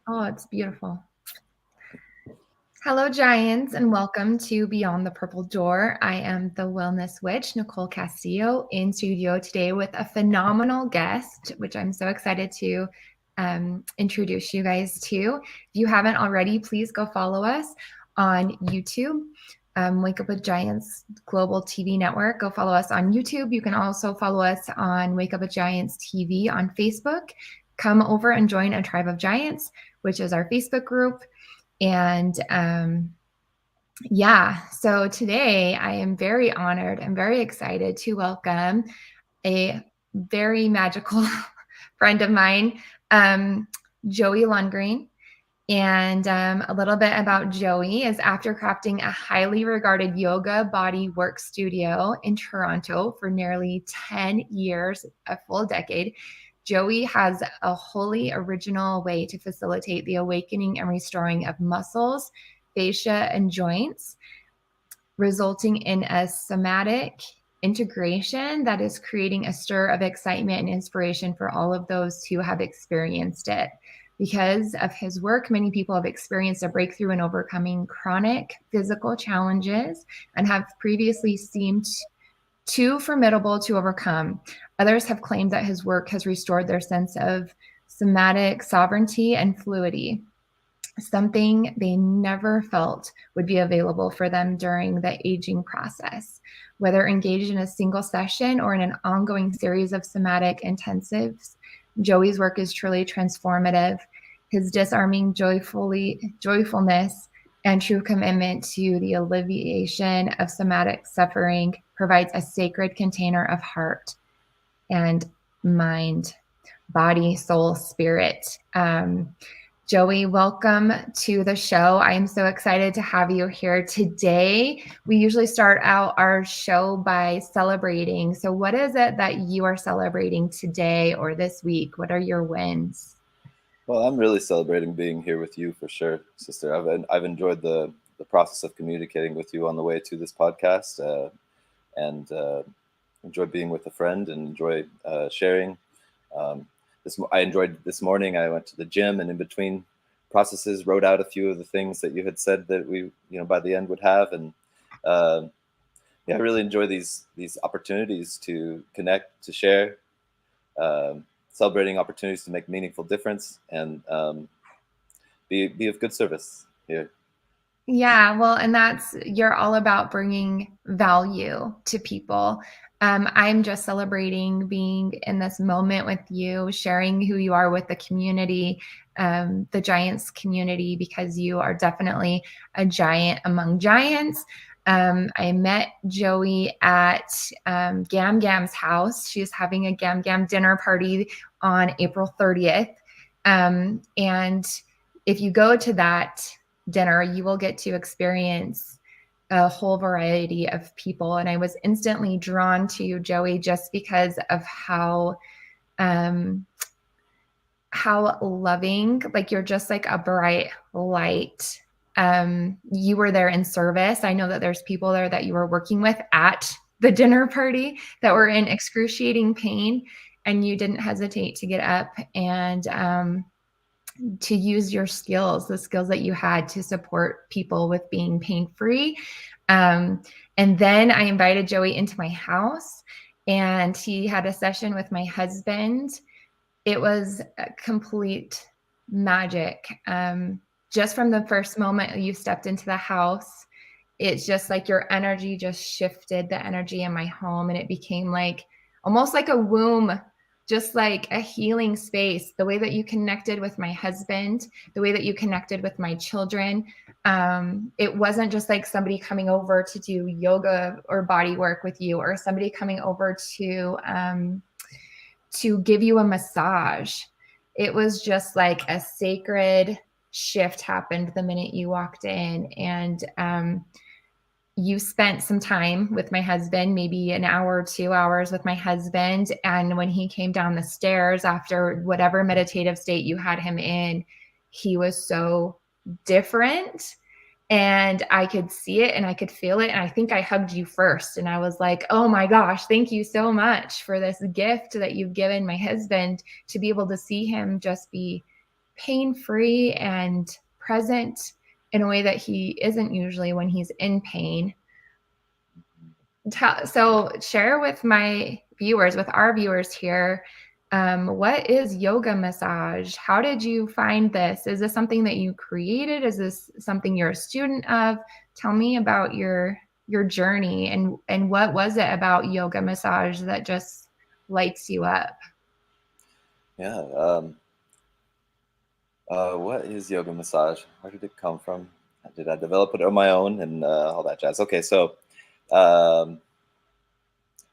Oh, it's beautiful. Hello, Giants, and welcome to Beyond the Purple Door. I am the Wellness Witch, Nicole Castillo, in studio today with a phenomenal guest, which I'm so excited to introduce you guys to. If you haven't already, please go follow us on YouTube. Wake Up with Giants Global TV Network. Go follow us on YouTube. You can also follow us on Wake Up with Giants TV on Facebook. Come over and join a Tribe of Giants, which is our Facebook group. And so today I am very honored and very excited to welcome a very magical friend of mine, Joey Lundgreen. And a little bit about Joey is after crafting a highly regarded yoga body work studio in Toronto for nearly 10 years, a full decade, Joey has a wholly original way to facilitate the awakening and restoring of muscles, fascia, and joints, resulting in a somatic integration that is creating a stir of excitement and inspiration for all of those who have experienced it. Because of his work, many people have experienced a breakthrough in overcoming chronic physical challenges and have previously seemed too formidable to overcome. Others have claimed that his work has restored their sense of somatic sovereignty and fluidity, something they never felt would be available for them during the aging process. Whether engaged in a single session or in an ongoing series of somatic intensives, Joey's work is truly transformative. His disarming joyfulness and true commitment to the alleviation of somatic suffering provides a sacred container of heart and mind, body, soul, spirit. Joey, welcome to the show. I am so excited to have you here today. We usually start out our show by celebrating. So what is it that you are celebrating today or this week? What are your wins? Well, I'm really celebrating being here with you for sure, sister. I've enjoyed the process of communicating with you on the way to this podcast, and enjoy being with a friend and enjoy sharing. I enjoyed this morning. I went to the gym, and in between processes, wrote out a few of the things that you had said that we, by the end would have, and I really enjoy these opportunities to connect, to share. Celebrating opportunities to make meaningful difference and be of good service here. Yeah, well, and you're all about bringing value to people. I'm just celebrating being in this moment with you, sharing who you are with the community, the Giants community, because you are definitely a giant among giants. I met Joey at Gam Gam's house. She's having a Gam Gam dinner party on April 30th. And if you go to that dinner, you will get to experience a whole variety of people. And I was instantly drawn to you, Joey, just because of how loving, like you're just like a bright light. You were there in service. I know that there's people there that you were working with at the dinner party that were in excruciating pain, and you didn't hesitate to get up and to use your skills, the skills that you had to support people with being pain-free. And then I invited Joey into my house, and he had a session with my husband. It was a complete magic. Just from the first moment you stepped into the house, it's just like your energy just shifted the energy in my home, and it became like almost like a womb, just like a healing space. The way that you connected with my husband, the way that you connected with my children, it wasn't just like somebody coming over to do yoga or body work with you, or somebody coming over to give you a massage. It was just like a sacred shift happened the minute you walked in, and you spent some time with my husband, maybe an hour or 2 hours with my husband. And when he came down the stairs after whatever meditative state you had him in, he was so different. And I could see it and I could feel it. And I think I hugged you first. And I was like, oh my gosh, thank you so much for this gift that you've given my husband, to be able to see him just be pain-free and present in a way that he isn't usually when he's in pain. So share with my viewers, with our viewers here, what is yoga massage? How did you find this? Is this something that you created? Is this something you're a student of? Tell me about your journey, and what was it about yoga massage that just lights you up? Yeah. What is yoga massage? Where did it come from? Did I develop it on my own and all that jazz? Okay, so um,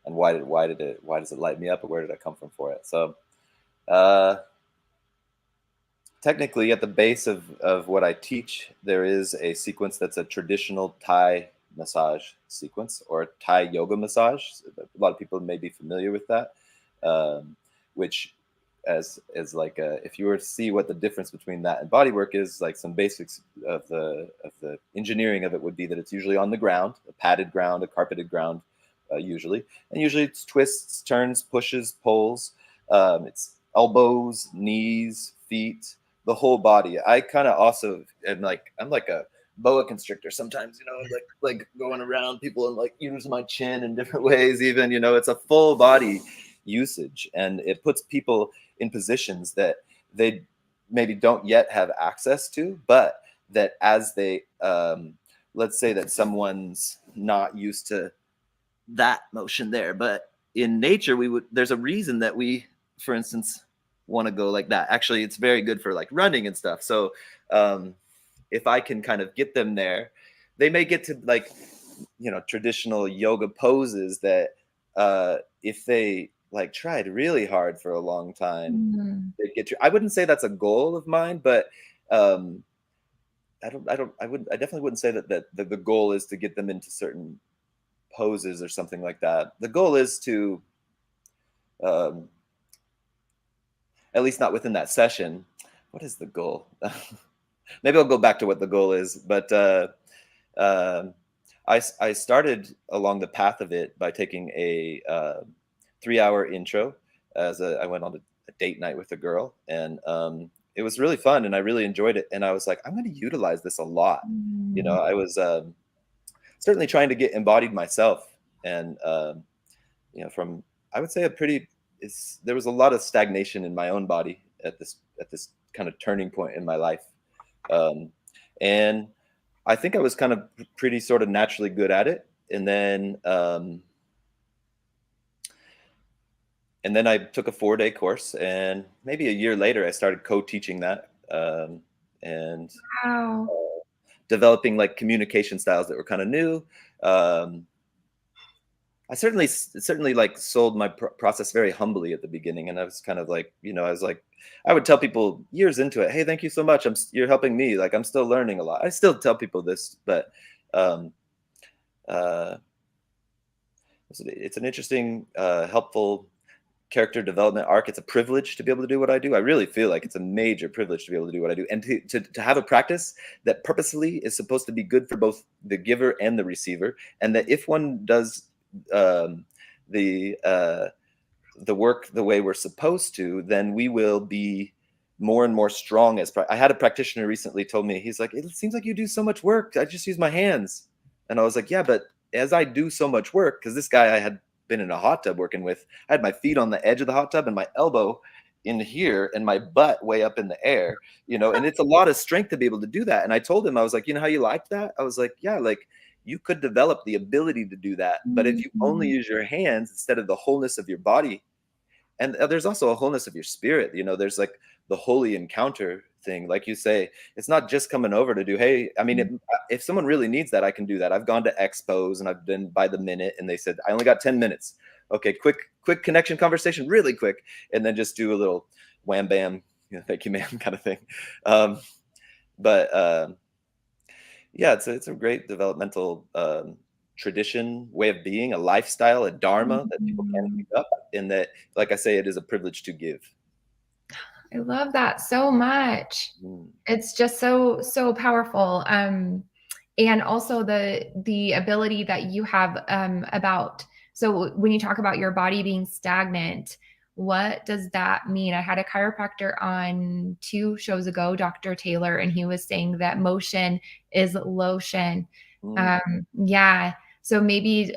and why does it light me up, or where did I come from for it? So uh, technically, at the base of what I teach, there is a sequence that's a traditional Thai massage sequence, or Thai yoga massage. A lot of people may be familiar with that, which as like if you were to see what the difference between that and body work is, like some basics of the engineering of it would be that it's usually on the ground, a padded ground, a carpeted ground, usually, and usually it's twists, turns, pushes, pulls. It's elbows, knees, feet, the whole body. I kind of also am like, I'm like a boa constrictor sometimes, like going around people and like use my chin in different ways. Even, it's a full body usage, and it puts people in positions that they maybe don't yet have access to, but that as they let's say that someone's not used to that motion there, but in nature there's a reason that we, for instance, want to go like that. Actually, it's very good for like running and stuff. So if I can kind of get them there, they may get to like traditional yoga poses that if they like tried really hard for a long time, they get to. I wouldn't say that's a goal of mine, but I definitely wouldn't say that the goal is to get them into certain poses or something like that. The goal is to um, at least not within that session. What is the goal? Maybe I'll go back to what the goal is, but I started along the path of it by taking a 3-hour intro. I went on a date night with a girl, and it was really fun, and I really enjoyed it. And I was like, I'm going to utilize this a lot. I was certainly trying to get embodied myself, and from, I would say, there was a lot of stagnation in my own body at this kind of turning point in my life, and I think I was kind of pretty sort of naturally good at it. And then I took a 4-day course, and maybe a year later I started co-teaching that, and Wow. developing like communication styles that were kind of new. I certainly like sold my process very humbly at the beginning, and I was kind of like, I was like, I would tell people years into it, hey, thank you so much. You're helping me. Like, I'm still learning a lot. I still tell people this, but uh, it's an interesting, helpful character development arc. It's a privilege to be able to do what I do. I really feel like it's a major privilege to be able to do what I do, and to have a practice that purposely is supposed to be good for both the giver and the receiver, and that if one does the work the way we're supposed to, then we will be more and more strong I had a practitioner recently told me, he's like, it seems like you do so much work. I just use my hands. And I was like, yeah, but as I do so much work, because this guy I had been in a hot tub working with, I had my feet on the edge of the hot tub and my elbow in here and my butt way up in the air, and it's a lot of strength to be able to do that. And I told him, I was like, how you liked that? I was like, yeah, like you could develop the ability to do that. But if you only use your hands instead of the wholeness of your body, and there's also a wholeness of your spirit, there's like the holy encounter thing. Like you say, it's not just coming over to do, hey, I mean, if someone really needs that, I can do that. I've gone to expos and I've been by the minute, and they said, I only got 10 minutes. Okay, quick connection conversation, really quick. And then just do a little wham, bam, thank you, ma'am kind of thing. But yeah, it's a great developmental tradition, way of being, a lifestyle, a dharma that people can't pick up, and that, like I say, it is a privilege to give. I love that so much. It's just so powerful. And also the ability that you have about, so when you talk about your body being stagnant, what does that mean? I had a chiropractor on 2 shows ago, Dr. Taylor, and he was saying that motion is lotion. Mm, Yeah. So maybe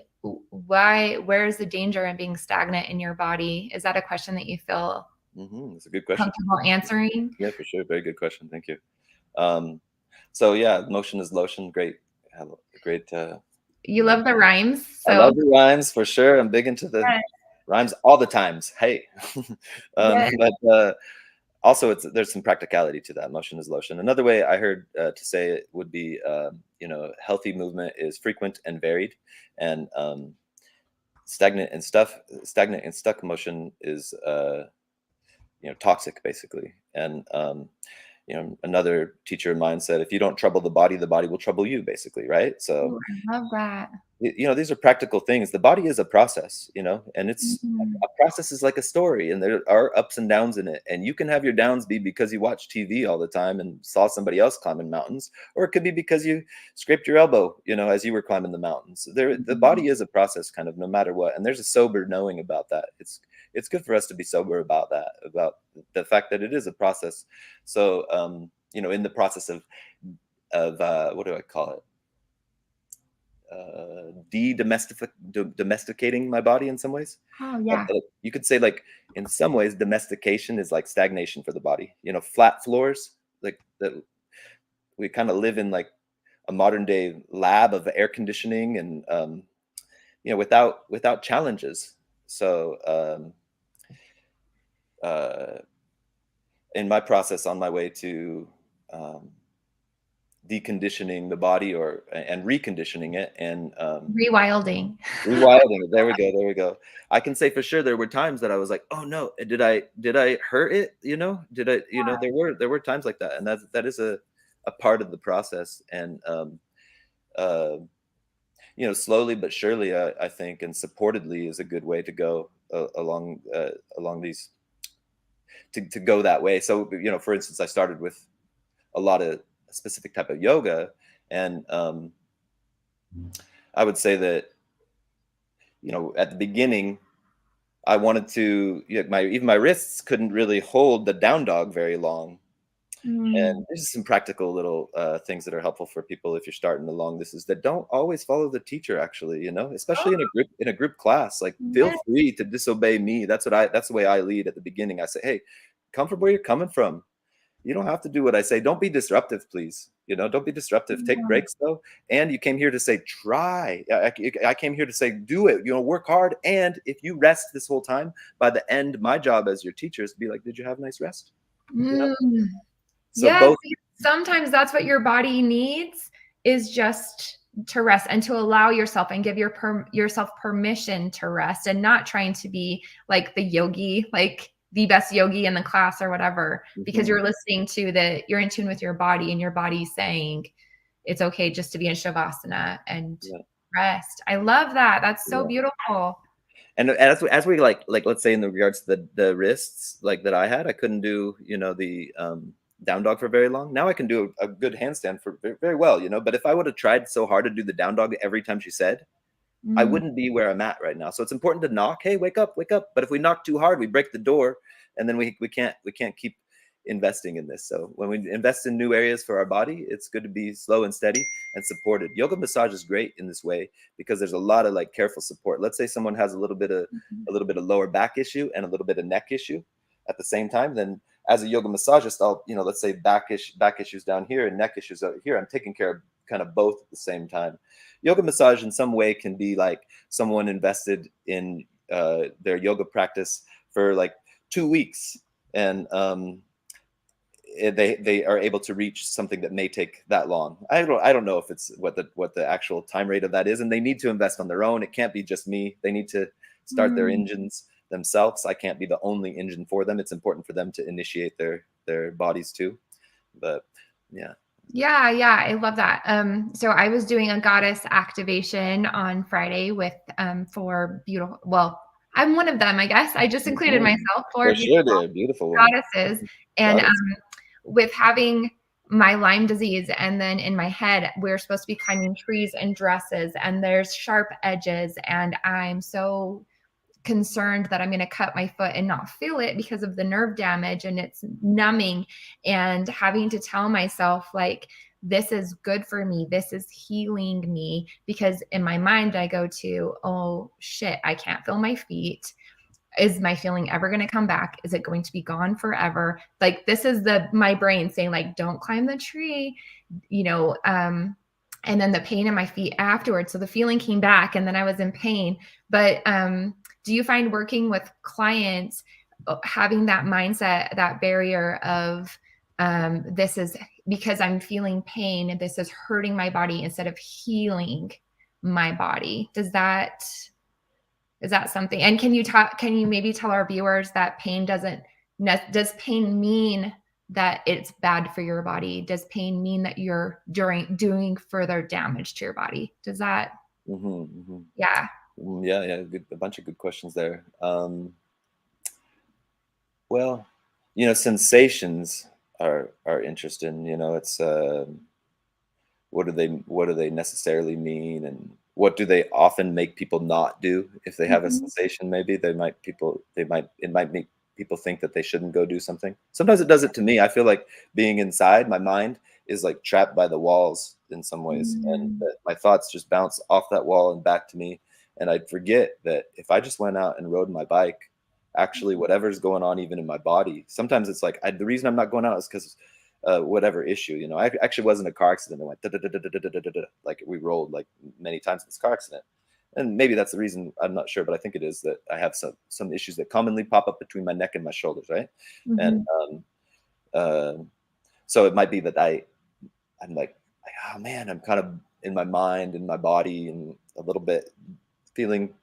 where is the danger in being stagnant in your body? Is that a question that you feel that's a good question. comfortable answering? Yeah, for sure. Very good question. Thank you. Um, so yeah, motion is lotion. Great, great. You love the rhymes, I so love the rhymes for sure. I'm big into the yes, rhymes all the times. Hey, yes. but also there's some practicality to that. Motion is lotion. Another way I heard to say it would be, healthy movement is frequent and varied, and stagnant and stuck motion is toxic basically. And another teacher of mine said, if you don't trouble the body will trouble you, basically, right? So Ooh, I love that. these are practical things. The body is a process, and it's Mhm. a process is like a story, and there are ups and downs in it. And you can have your downs be because you watch TV all the time and saw somebody else climbing mountains, or it could be because you scraped your elbow, as you were climbing the mountains. The Mhm. body is a process, kind of, no matter what. And there's a sober knowing about that. It's good for us to be sober about that, about the fact that it is a process. So, in the process of what do I call it? Domesticating my body in some ways. Oh, yeah. You could say, like, in some ways, domestication is like stagnation for the body. Flat floors, like that. We kind of live in like a modern day lab of air conditioning, and without challenges. So uh, in my process on my way to um, deconditioning the body and reconditioning it, and Rewilding. rewilding it. There we go. There we go. I can say for sure there were times that I was like, "Oh no, did I hurt it?" Did I? There were times like that, and that is a part of the process. And uh, slowly but surely, I think, and supportedly is a good way to go along these to go that way. So for instance, I started with a lot of a specific type of yoga, and I would say that at the beginning I wanted to, even my wrists couldn't really hold the down dog very long. And Mm. there's some practical little things that are helpful for people if you're starting along. This is that don't always follow the teacher, actually, especially Oh, in a group class. Like, feel yes. free to disobey me. That's the way I lead at the beginning. I say, hey, come from where you're coming from. You don't have to do what I say. Don't be disruptive, please. Don't be disruptive. Take Yeah. breaks, though. And you came here to say, try. I came here to say, do it. Work hard. And if you rest this whole time, by the end, my job as your teacher is to be like, did you have a nice rest? You know. Mm. So Yes, both. sometimes that's what your body needs, is just to rest and to allow yourself and give yourself permission to rest, and not trying to be like the yogi, like the best yogi in the class or whatever, because Mhm, you're listening to you're in tune with your body, and your body's saying it's okay just to be in shavasana and yeah, rest. I love that. That's so yeah. beautiful. And as we like let's say in the regards to the wrists, like, that I couldn't do the down dog for very long. Now I can do a good handstand for very, very well. But if I would have tried so hard to do the down dog every time she said, I Mm. wouldn't be where I'm at right now. So it's important to knock. Hey, wake up, wake up. But if we knock too hard, we break the door, and then we can't keep investing in this. So when we invest in new areas for our body, it's good to be slow and steady and supported. Yoga massage is great in this way because there's a lot of, like, careful support. Let's say someone has a little bit of lower back issue and a little bit of neck issue at the same time. Then as a yoga massagist, I'll, let's say back issues down here and neck issues over here. I'm taking care of kind of both at the same time. Yoga massage in some way can be like someone invested in their yoga practice for like 2 weeks, and they are able to reach something that may take that long. I don't know if it's what the actual time rate of that is, and they need to invest on their own. It can't be just me. They need to start their Mm. engines themselves. I can't be the only engine for them. It's important for them to initiate their bodies too. But yeah. Yeah, yeah, I love that. So I was doing a goddess activation on Friday with for beautiful. Well, I'm one of them, I guess. I just included Mhm. myself for For sure, beautiful they're a beautiful woman. goddesses, and Goddess. with having my Lyme disease, and then in my head, we're supposed to be climbing trees and dresses, and there's sharp edges, and I'm so concerned that I'm going to cut my foot and not feel it because of the nerve damage, and it's numbing, and having to tell myself like, this is good for me, this is healing me, because in my mind I go to, oh shit, I can't feel my feet. Is my feeling ever going to come back? Is it going to be gone forever? Like, this is my brain saying like, don't climb the tree, you know. And then the pain in my feet afterwards. So the feeling came back, and then I was in pain. But do you find working with clients having that mindset, that barrier of this is because I'm feeling pain and this is hurting my body instead of healing my body? Is that something? And can you maybe tell our viewers that does pain mean that it's bad for your body? Does pain mean that you're doing further damage to your body? Does that? Yeah. Yeah. A bunch of good questions there. Well, sensations are interesting. It's what do they necessarily mean, and what do they often make people not do if they have a Mhm. sensation? Maybe it might make people think that they shouldn't go do something. Sometimes it does it to me. I feel like being inside, my mind is like trapped by the walls in some ways, and Mm. that my thoughts just bounce off that wall and back to me. And I'd forget that if I just went out and rode my bike, actually whatever's going on even in my body, sometimes it's like the reason I'm not going out is because whatever issue. I actually was in a car accident. It went like we rolled like many times in this car accident, and maybe that's the reason. I'm not sure, but I think it is that I have some issues that commonly pop up between my neck and my shoulders, right? And Mhm. uh, so it might be that I'm like, oh man, I'm kind of in my mind and my body and a little bit feeling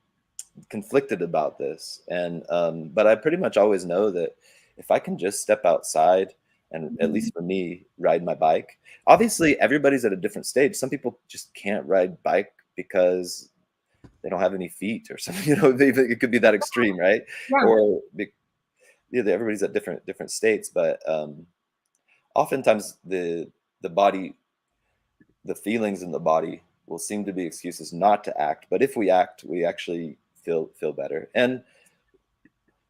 conflicted about this. And but I pretty much always know that if I can just step outside and, at Mhm. least for me, ride my bike. Obviously everybody's at a different stage. Some people just can't ride bike because they don't have any feet or something. It could be that extreme, right? Yeah. Or yeah, everybody's at different states. But oftentimes the body, the feelings in the body will seem to be excuses not to act. But if we act, we actually feel better. And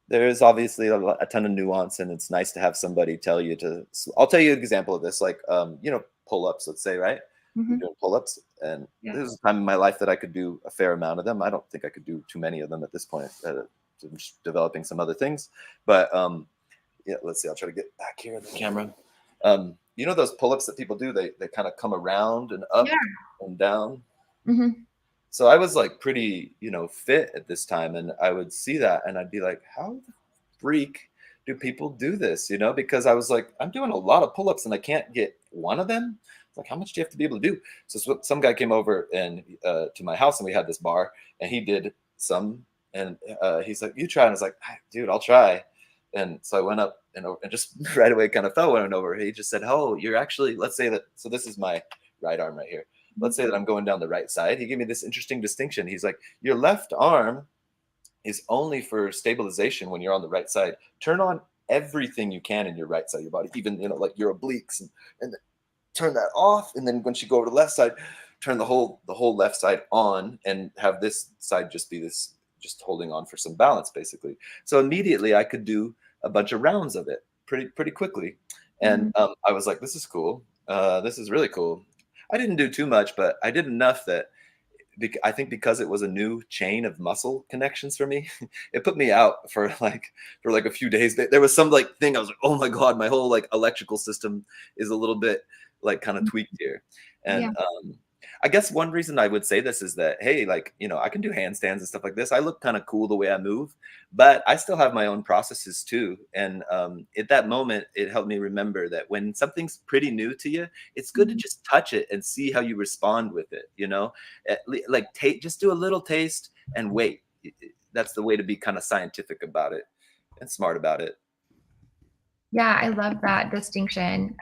there is obviously a ton of nuance, and it's nice to have somebody tell you to. I'll tell you an example of this, like pull-ups. Let's say, right? You're Mhm. doing pull-ups, and Yeah. there was a time in my life that I could do a fair amount of them. I don't think I could do too many of them at this point. I'm just developing some other things, but yeah. Let's see. I'll try to get back here in the camera. Those pull-ups that people do, they kind of come around and Yeah. up and down. Mhm. So I was like pretty, fit at this time, and I would see that and I'd be like, how the freak do people do this? Because I was like, I'm doing a lot of pull-ups and I can't get one of them. It's like, how much do you have to be able to do? So some guy came over and to my house, and we had this bar, and he did some, and he's like, you try. And I was like, dude, I'll try. And so I went up and just right away kind of fell one over. He just said, oh, you're actually, let's say that. So this is my right arm right here. Let's say that I'm going down the right side. He gave me this interesting distinction. He's like, your left arm is only for stabilization when you're on the right side. Turn on everything you can in your right side of your body, even like your obliques, and turn that off. And then once you go over to the left side, turn the whole left side on, and have this side just be this, just holding on for some balance, basically. So immediately I could do a bunch of rounds of it pretty quickly. And Mhm. I was like, this is cool. This is really cool. I didn't do too much, but I did enough that I think because it was a new chain of muscle connections for me, it put me out for like a few days. There was some like thing I was like, oh my god, my whole like electrical system is a little bit like kind of tweaked here. Yeah. And I guess one reason I would say this is that, hey, like, I can do handstands and stuff like this. I look kind of cool the way I move, but I still have my own processes too. And at that moment, it helped me remember that when something's pretty new to you, it's good to Mhm. just touch it and see how you respond with it. Like just do a little taste and wait. That's the way to be kind of scientific about it and smart about it. Yeah, I love that distinction.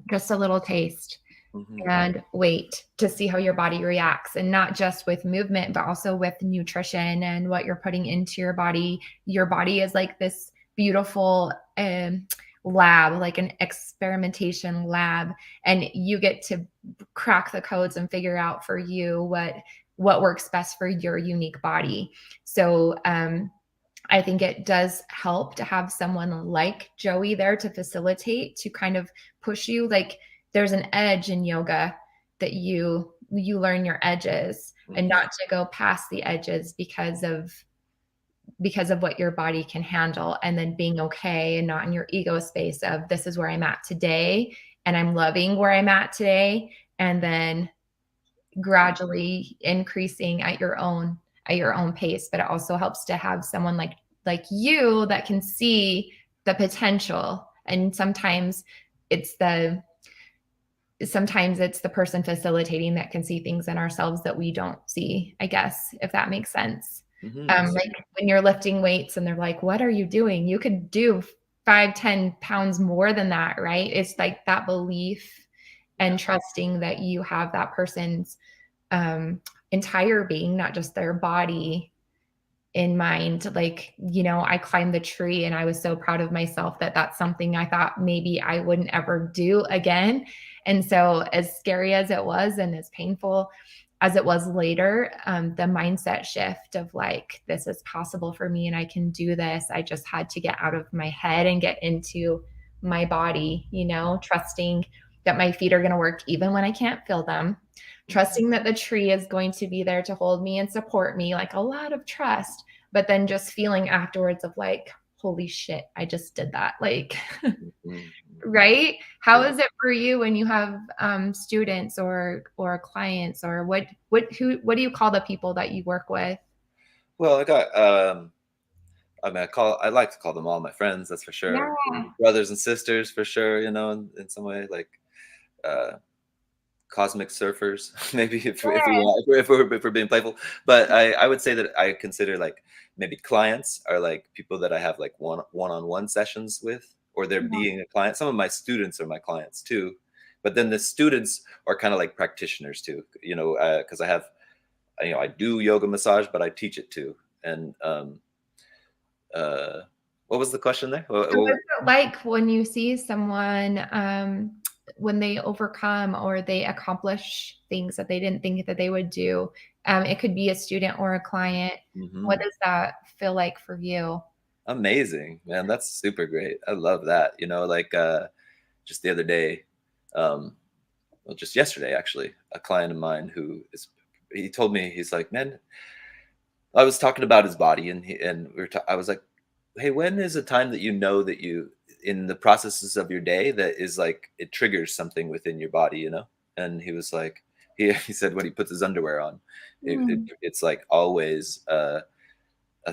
Just a little taste Hmm. and wait to see how your body reacts, and not just with movement, but also with nutrition and what you're putting into your body. Your body is like this beautiful lab, like an experimentation lab, and you get to crack the codes and figure out for you what works best for your unique body. So I think it does help to have someone like Joey there to facilitate, to kind of push you. Like there's an edge in yoga that you learn your edges, and Mm-hmm. not to go past the edges because of what your body can handle, and then being okay and not in your ego space of this is where I'm at today and I'm loving where I'm at today, and then gradually increasing at your own pace. But it also helps to have someone like you that can see the potential. And it's the sometimes it's the person facilitating that can see things in ourselves that we don't see, I guess, if that makes sense. Mm-hmm. Like when you're lifting weights and they're like, what are you doing? You could do 5-10 pounds more than that, right? It's like that belief Yeah. and trusting that you have that person's um, entire being, not just their body, in mind. Like, I climbed the tree and I was so proud of myself that that's something I thought maybe I wouldn't ever do again. And so, as scary as it was and as painful as it was later, the mindset shift of like, this is possible for me and I can do this. I just had to get out of my head and get into my body, trusting that my feet are going to work even when I can't feel them, trusting that the tree is going to be there to hold me and support me, like a lot of trust, but then just feeling afterwards of like, holy shit, I just did that. Like, Mm-hmm. right? How Yeah. is it for you when you have students or clients, or what do you call the people that you work with? Well, I got I mean, I like to call them all my friends, that's for sure. Yeah. Brothers and sisters for sure, in some way, like uh cosmic surfers, maybe if we want, if we're being playful. But I would say that I consider like maybe clients are like people that I have like one-on-one sessions with, or they're Yeah. being a client. Some of my students are my clients too, but then the students are kind of like practitioners too, because I have, I do yoga massage, but I teach it too. And uh, what was the question there? So what's it like when you see someone, when they overcome or they accomplish things that they didn't think that they would do? It could be a student or a client. What Mhm. does that feel like for you? Amazing, man. That's super great. I love that. Like just the other day, um, well, just yesterday, actually, a client of mine he told me, he's like, man, I was talking about his body, and I was like, hey, when is a time that that you, in the processes of your day, that is like, it triggers something within your body, And he was like, he said when he puts his underwear on, Mm, it's like always a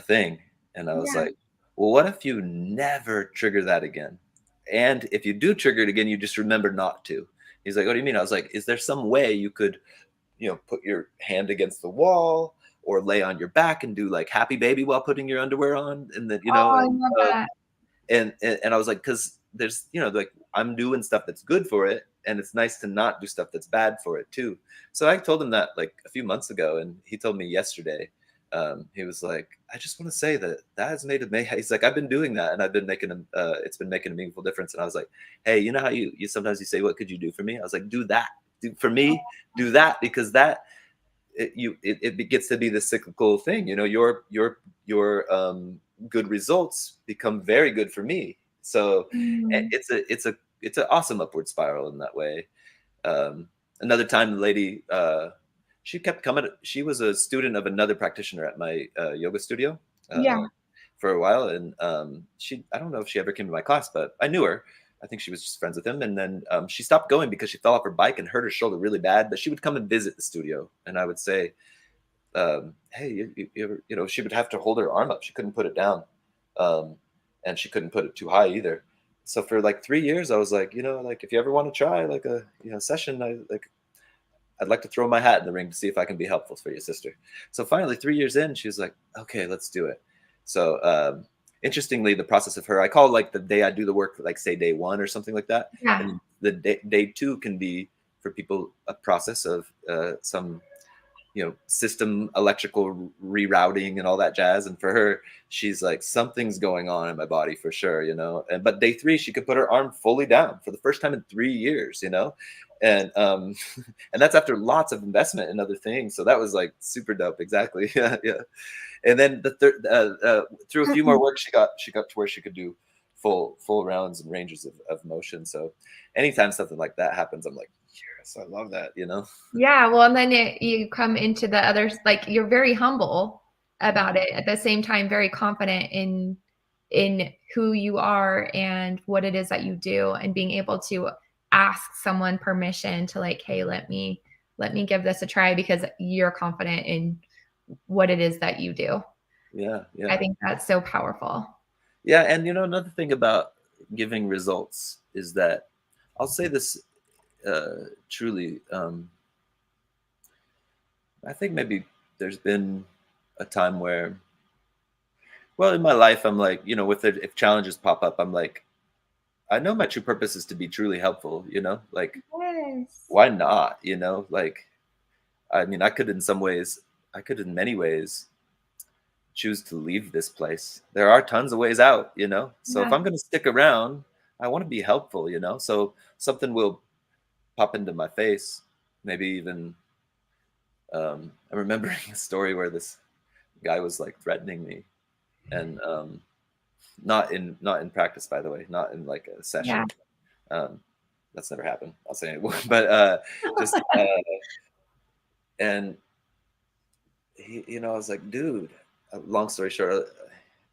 thing. And I was yeah. like, well, what if you never trigger that again? And if you do trigger it again, you just remember not to. He's like, what do you mean? I was like, is there some way you could, put your hand against the wall or lay on your back and do like happy baby while putting your underwear on? And then, Oh, I love that. and I was like, because there's, like, I'm doing stuff that's good for it, and it's nice to not do stuff that's bad for it too. So I told him that like a few months ago, and he told me yesterday. He was like, I just want to say that has made it. He's like, I've been doing that, and I've been making it's been making a meaningful difference. And I was like, hey, you know how you sometimes you say, what could you do for me? I was like, do that, for me, do that, because that it gets to be the cyclical thing. Your good results become very good for me. So Mm, it's an awesome upward spiral in that way. Another time, the lady, she kept coming. She was a student of another practitioner at my yoga studio yeah. for a while, and I don't know if she ever came to my class, but I knew her. I think she was just friends with him. And then she stopped going because she fell off her bike and hurt her shoulder really bad. But she would come and visit the studio, and I would say, hey, you ever, she would have to hold her arm up. She couldn't put it down, um, and she couldn't put it too high either. So for like 3 years, I was like, like, if you ever want to try like a session, I'd like to throw my hat in the ring to see if I can be helpful for your sister. So finally, 3 years in, she was like, okay, let's do it. So interestingly, the process of her, I call like the day I do the work, like say day one or something like that. Yeah. And the day two can be for people a process of some system electrical rerouting and all that jazz. And for her, she's like, something's going on in my body for sure. And but day three, she could put her arm fully down for the first time in 3 years. and and that's after lots of investment in other things. So that was like super dope. Exactly. Yeah, yeah. And then the third, through a few more works, she got to where she could do full rounds and ranges of motion. So anytime something like that happens, I'm like, yes, I love that. You know. Yeah, well, and then you come into the others, like you're very humble about it, at the same time very confident in who you are and what it is that you do, and being able to ask someone permission to, like, hey, let me give this a try, because you're confident in what it is that you do. Yeah, I yeah, think that's so powerful. yeah. And another thing about giving results is that I'll say this truly. I think maybe there's been a time where, well, in my life, I'm like, with it, if challenges pop up, I'm like, I know my true purpose is to be truly helpful, like, Yes. why not, like, I mean, I could in many ways choose to leave this place. There are tons of ways out, so if Yeah. I'm going to stick around, I want to be helpful, so something will pop into my face, maybe even, I'm remembering a story where this guy was like threatening me, and not in practice, by the way, not in like a Yeah. session. Um, that's never happened. I'll say it, but just and I was like, dude. Long story short,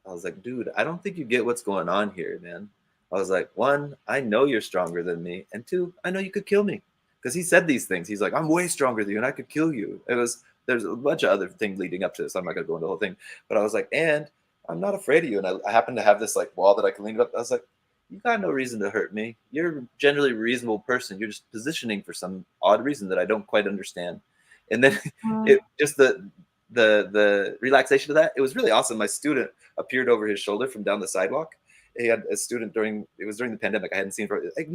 I was like, dude, I don't think you get what's going on here, man. I was like, one, I know you're stronger than me, and two, I know you could kill me, because he said these things. He's like, I'm way stronger than you, and I could kill you. There's a bunch of other things leading up to this. I'm not gonna go into the whole thing, but I was like, and I'm not afraid of you, and I happen to have this like wall that I can lean up. I was like, you got no reason to hurt me. You're generally a reasonable person. You're just positioning for some odd reason that I don't quite understand. And then it just the relaxation of that. It was really awesome. My student appeared over his shoulder from down the sidewalk. He had a student it was during the pandemic. I hadn't seen for like,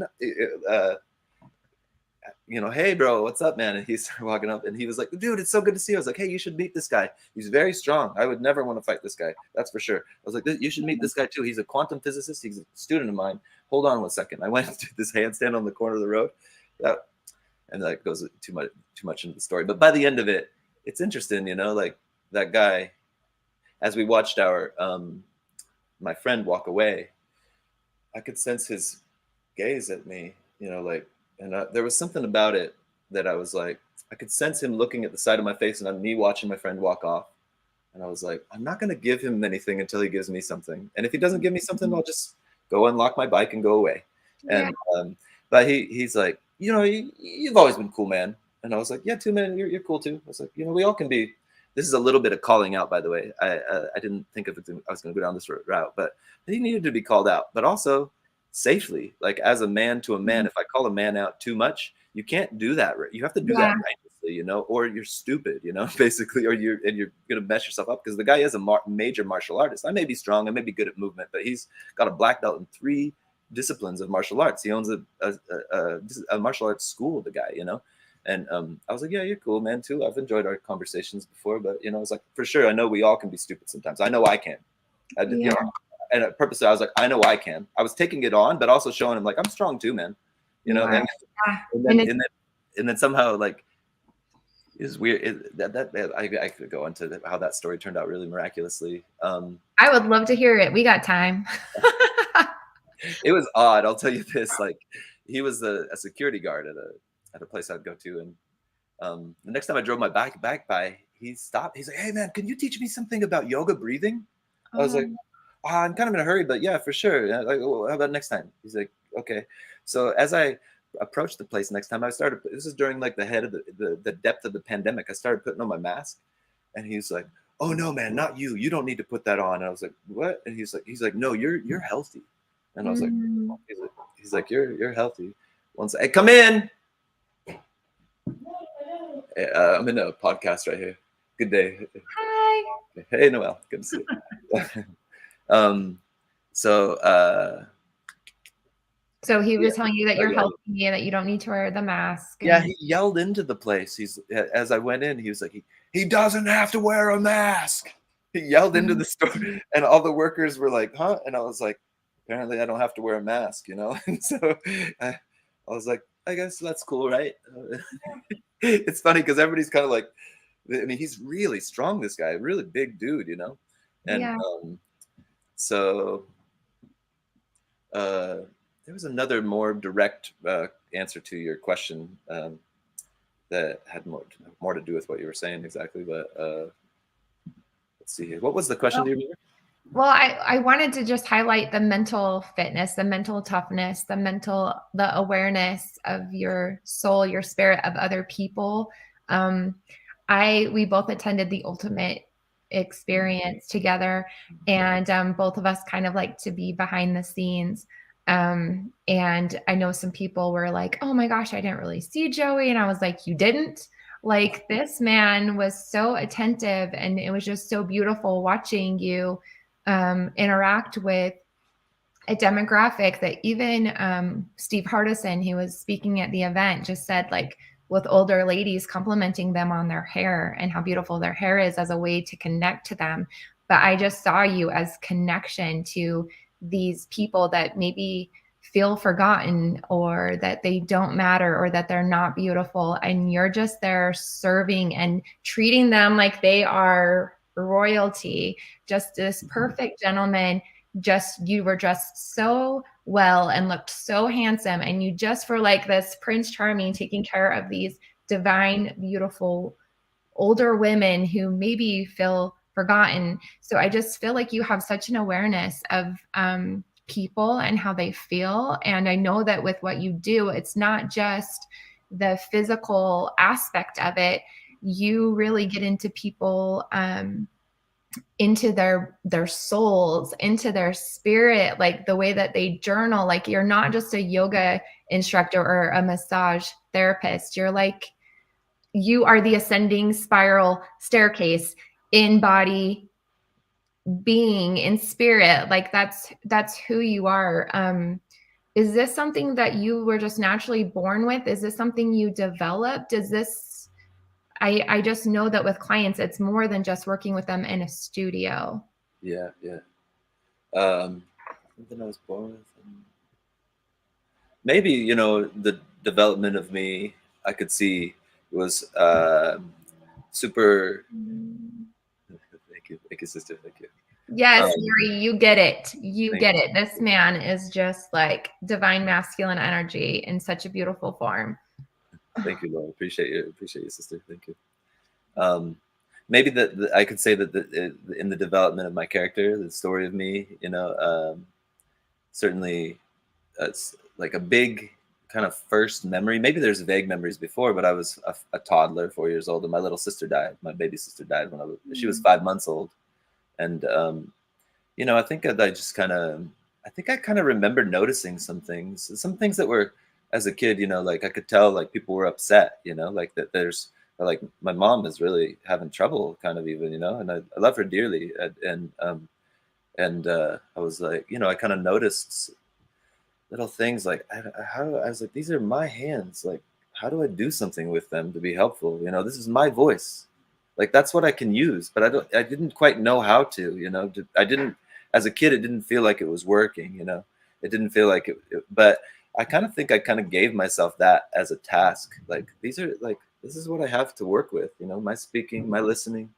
hey bro, what's up, man? And he started walking up, and he was like, dude, it's so good to see you. I was like, hey, you should meet this guy. He's very strong. I would never want to fight this guy. That's for sure. I was like, you should meet this guy too. He's a quantum physicist. He's a student of mine. Hold on 1 second. I went to this handstand on the corner of the road. And that goes too much into the story. But by the end of it, it's interesting, like that guy, as we watched my friend walk away, I could sense his gaze at me, like, and there was something about it that I was like, I could sense him looking at the side of my face, and on me watching my friend walk off. And I was like, I'm not going to give him anything until he gives me something. And if he doesn't give me something, I'll just go unlock my bike and go away. Yeah. And but he's like, you've always been cool, man. And I was like, yeah, too, man, you're cool too. I was like, we all can be. This is a little bit of calling out, by the way. I didn't think of it. I was going to go down this route, but he needed to be called out, but also safely, like as a man to a man. If I call a man out too much, you can't do that. You have to do that righteously, or you're stupid, basically, or you're gonna mess yourself up, because the guy is a major martial artist. I may be strong, I may be good at movement, but he's got a black belt in 3 disciplines of martial arts. He owns a martial arts school, the guy, and I was like, yeah, you're cool, man, too. I've enjoyed our conversations before, but I was like, for sure, I know we all can be stupid sometimes. I know I can. And purposely, I was like, I know I can. I was taking it on, but also showing him like, I'm strong too, man. And then somehow, like, it's weird. I could go into how that story turned out really miraculously. I would love to hear it. We got time. It was odd. I'll tell you this. Like, he was a security guard at a place I'd go to, and the next time I drove my back by, he stopped. He's like, hey man, can you teach me something about yoga breathing? I was like, I'm kind of in a hurry, but yeah, for sure. Like, well, how about next time? He's like, okay. So as I approached the place next time, this is during like the head of the depth of the pandemic. I started putting on my mask, and he's like, oh no, man, not you. You don't need to put that on. And I was like, what? And he's like, no, you're healthy. And I was like, he's like, you're healthy. Once hey, come in. I'm in a podcast right here. Good day. Hi. Hey, Noel. Good to see you. So he was telling you that you're healthy and that you don't need to wear the mask. Yeah, he yelled into the place. As I went in, he was like, he doesn't have to wear a mask. He yelled into the store, and all the workers were like, huh? And I was like, apparently I don't have to wear a mask, And so I was like, I guess that's cool, right? It's funny because everybody's kind of like, I mean, he's really strong, this guy, really big dude, you know? And Yeah. so there was another more direct answer to your question that had more to do with what you were saying exactly. But let's see here. What was the question? Do you remember? Well, I wanted to just highlight the mental fitness, the mental toughness, the awareness of your soul, your spirit, of other people. Um, we both attended the ultimate experience together, and both of us kind of like to be behind the scenes. And I know some people were like, "Oh my gosh, I didn't really see Joey," and I was like, "You didn't?" Like, this man was so attentive, and it was just so beautiful watching you interact with a demographic that even Steve Hardison, who was speaking at the event, just said, like, with older ladies complimenting them on their hair and how beautiful their hair is as a way to connect to them. But I just saw you as connection to these people that maybe feel forgotten, or that they don't matter, or that they're not beautiful. And you're just there serving and treating them like they are royalty. Just this perfect gentleman. Just, you were dressed so well and looked so handsome, and you just were like this Prince Charming, taking care of these divine, beautiful older women who maybe feel forgotten. So I just feel like you have such an awareness of people and how they feel. And I know that with what you do, it's not just the physical aspect of it. You really get into people, into their souls, into their spirit, like the way that they journal. Like, you're not just a yoga instructor or a massage therapist. You're like, you are the ascending spiral staircase in body, being, in spirit. Like, that's who you are. Is this something that you were just naturally born with? Is this something you developed? Is this, I just know that with clients, it's more than just working with them in a studio. Yeah, yeah. Something I was born with. Maybe, you know, the development of me, I could see was super. Thank you, sister. Thank you. Yes, Um, Yuri, you get it. You thank get it. This man is just like divine masculine energy in such a beautiful form. Thank you, Lord. Appreciate you, sister. Thank you. Um, maybe that I could say that in the development of my character, the story of me, you know, certainly it's like a big kind of first memory. Maybe there's vague memories before, but I was a toddler, 4 years old, and my little sister died. My baby sister died when she was 5 months old, and you know, I think I just kind of, I think I kind of remember noticing some things that were, as a kid, you know, like I could tell like people were upset, you know, like that there's, like my mom is really having trouble kind of even, you know, and I love her dearly. And I was like, you know, I kind of noticed little things like, I was like, these are my hands. Like, how do I do something with them to be helpful? You know, this is my voice. Like, that's what I can use, but I didn't quite know how to, you know, I didn't, as a kid, it didn't feel like it was working, you know, it didn't feel like but I kind of think I kind of gave myself that as a task. Like, these are like, this is what I have to work with, you know, my speaking, my listening,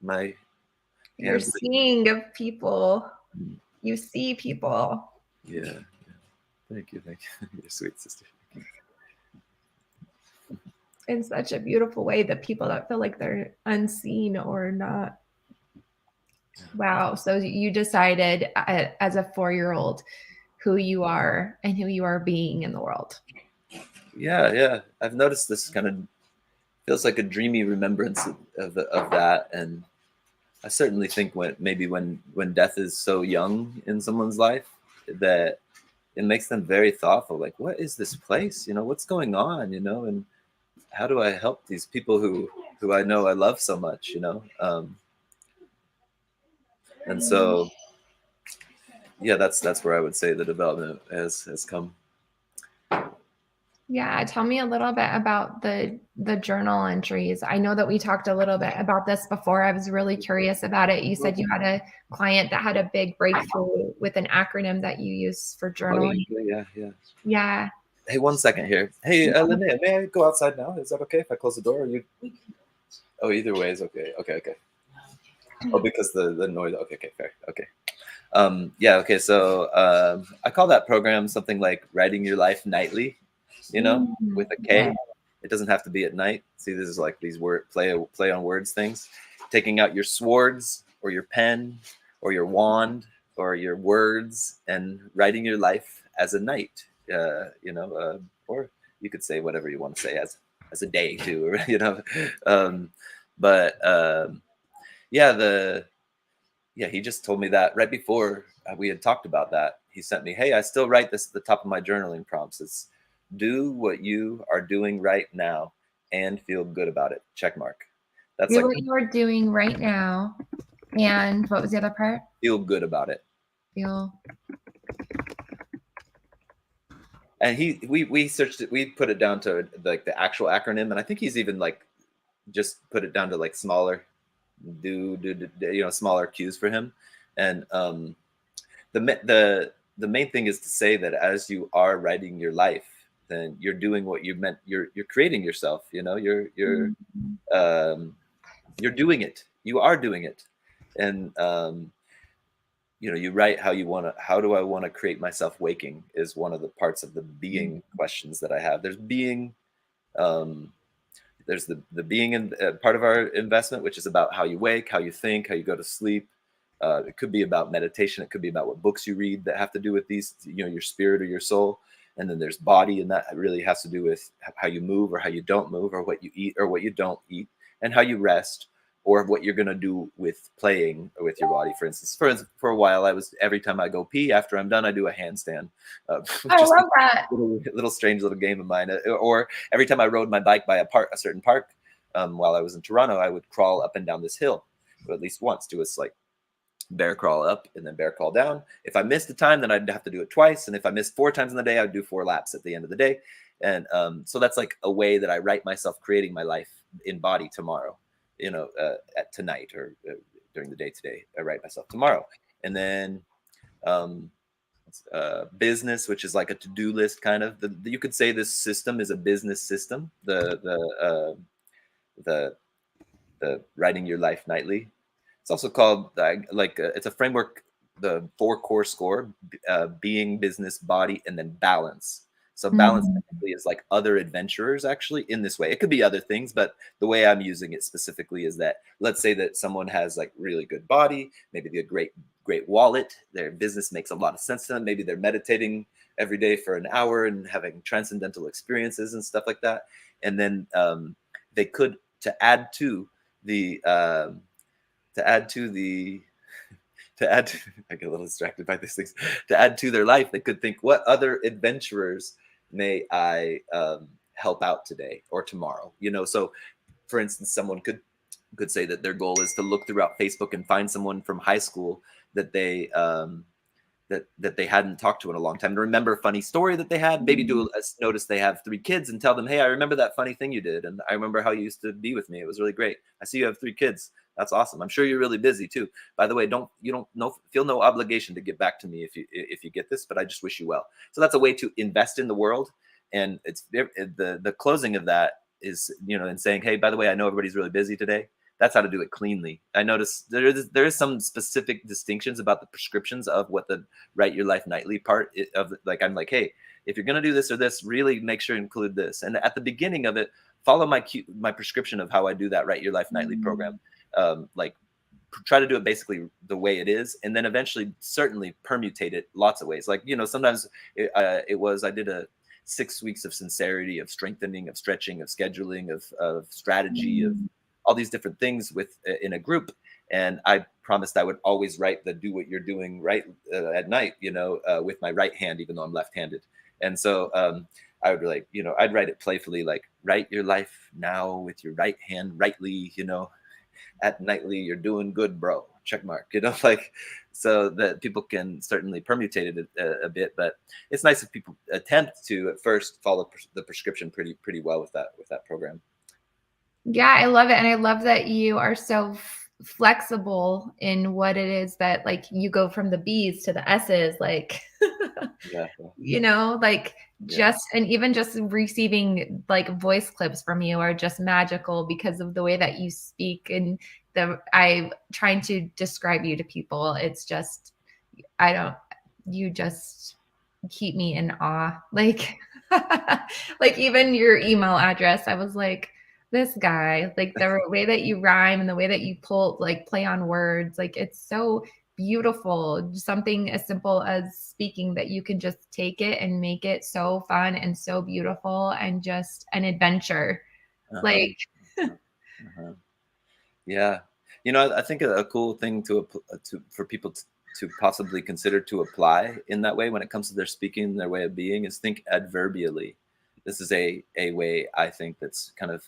my You're hands. seeing of people. You see people Yeah. Thank you. You're sweet, sister. in such a beautiful way, the people that feel like they're unseen or not. Wow. So you decided as a 4-year-old who you are and who you are being in the world. Yeah. I've noticed this kind of feels like a dreamy remembrance of that, and I certainly think when death is so young in someone's life, that it makes them very thoughtful. Like, what is this place? You know, what's going on? You know, and how do I help these people who I know I love so much? You know, and so yeah, that's where I would say the development has come. Yeah, tell me a little bit about the journal entries. I know that we talked a little bit about this before. I was really curious about it. You said you had a client that had a big breakthrough with an acronym that you use for Oh, journaling. yeah. Yeah. Hey, 1 second here. Hey, Linnea, may I go outside now? Is that okay if I close the door? Or you? Oh, either way is okay. Okay. Oh, because the noise. Okay, fair. Okay. Yeah. Okay. So I call that program something like writing your life nightly. With a Yeah. K. It doesn't have to be at night. See, this is like these play on words things. Taking out your swords or your pen or your wand or your words and writing your life as a night. Or you could say whatever you want to say as a day too. Or, um, but yeah, he just told me that right before we had talked about that. He sent me, hey, I still write this at the top of my journaling prompts. It's do what you are doing right now and feel good about it. Check mark. That's Do like what you're doing right now. And what was the other part? feel good about it. Feel. And we searched it, we put it down to like the actual acronym, and I think he's even like just put it down to like smaller smaller cues for him. And the main thing is to say that as you are writing your life, then you're doing what you meant. You're creating yourself. You're doing it. You are doing it, and you write how you want to. How do I want to create myself waking? Is one of the parts of the being questions that I have. There's being. There's the being in part of our investment, which is about how you wake, how you think, how you go to sleep. It could be about meditation. It could be about what books you read that have to do with these, your spirit or your soul. And then there's body, and that really has to do with how you move or how you don't move, or what you eat or what you don't eat, and how you rest, or what you're going to do with playing with your body. For instance, for a while, every time I go pee, after I'm done, I do a handstand. I Just love that. little strange little game of mine. Or every time I rode my bike by a certain park, while I was in Toronto, I would crawl up and down this hill, at least once, do a like bear crawl up and then bear crawl down. If I missed the time, then I'd have to do it twice. And if I missed 4 times in the day, I'd do 4 laps at the end of the day. And so that's like a way that I write myself creating my life in body tomorrow, at tonight, or during the day today. I write myself tomorrow. And then business, which is like a to-do list kind of. You could say this system is a business system. The writing your life nightly. It's also called it's a framework. The 4 core score: being, business, body, and then balance. So balance technically is like other adventurers actually in this way. It could be other things, but the way I'm using it specifically is that, let's say that someone has like really good body, maybe a great wallet, their business makes a lot of sense to them. Maybe they're meditating every day for an hour and having transcendental experiences and stuff like that. And then they could, to add to the I get a little distracted by these things. To add to their life, they could think, what other adventurers may I help out today or tomorrow? So for instance, someone could say that their goal is to look throughout Facebook and find someone from high school that they that they hadn't talked to in a long time, to remember a funny story that they had, maybe notice they have 3 kids and tell them, hey, I remember that funny thing you did, and I remember how you used to be with me. It was really great. I see you have 3 kids. That's awesome. I'm sure you're really busy too. By the way, feel no obligation to get back to me if you get this, but I just wish you well. So that's a way to invest in the world. And it's the closing of that is, in saying, hey, by the way, I know everybody's really busy today. That's how to do it cleanly. I noticed there is some specific distinctions about the prescriptions of what the write your life nightly part of. Like, I'm like, hey, if you're going to do this or this, really make sure to include this. And at the beginning of it, follow my prescription of how I do that write your life nightly program. Try to do it basically the way it is, and then eventually certainly permutate it lots of ways. Like, sometimes I did a 6 weeks of sincerity, of strengthening, of stretching, of scheduling, of strategy, of all these different things in a group. And I promised I would always write the do what you're doing right at night, with my right hand, even though I'm left-handed. And so I would be like, I'd write it playfully, like, write your life now with your right hand rightly, at nightly, you're doing good, bro. Check mark, like, so that people can certainly permutate it a bit. But it's nice if people attempt to at first follow the prescription pretty well with that program. Yeah, I love it. And I love that you are so flexible in what it is that, like, you go from the B's to the S's, like, Yeah. like just, and even just receiving like voice clips from you are just magical because of the way that you speak, and I trying to describe you to people. It's just, I don't, you just keep me in awe. Like, like even your email address, I was like, this guy, like the way that you rhyme and the way that you play on words, like it's so beautiful. Something as simple as speaking, that you can just take it and make it so fun and so beautiful and just an adventure. Like, Yeah. I think a cool thing for people to possibly consider to apply in that way when it comes to their speaking, their way of being, is think adverbially. This is a way, I think, that's kind of,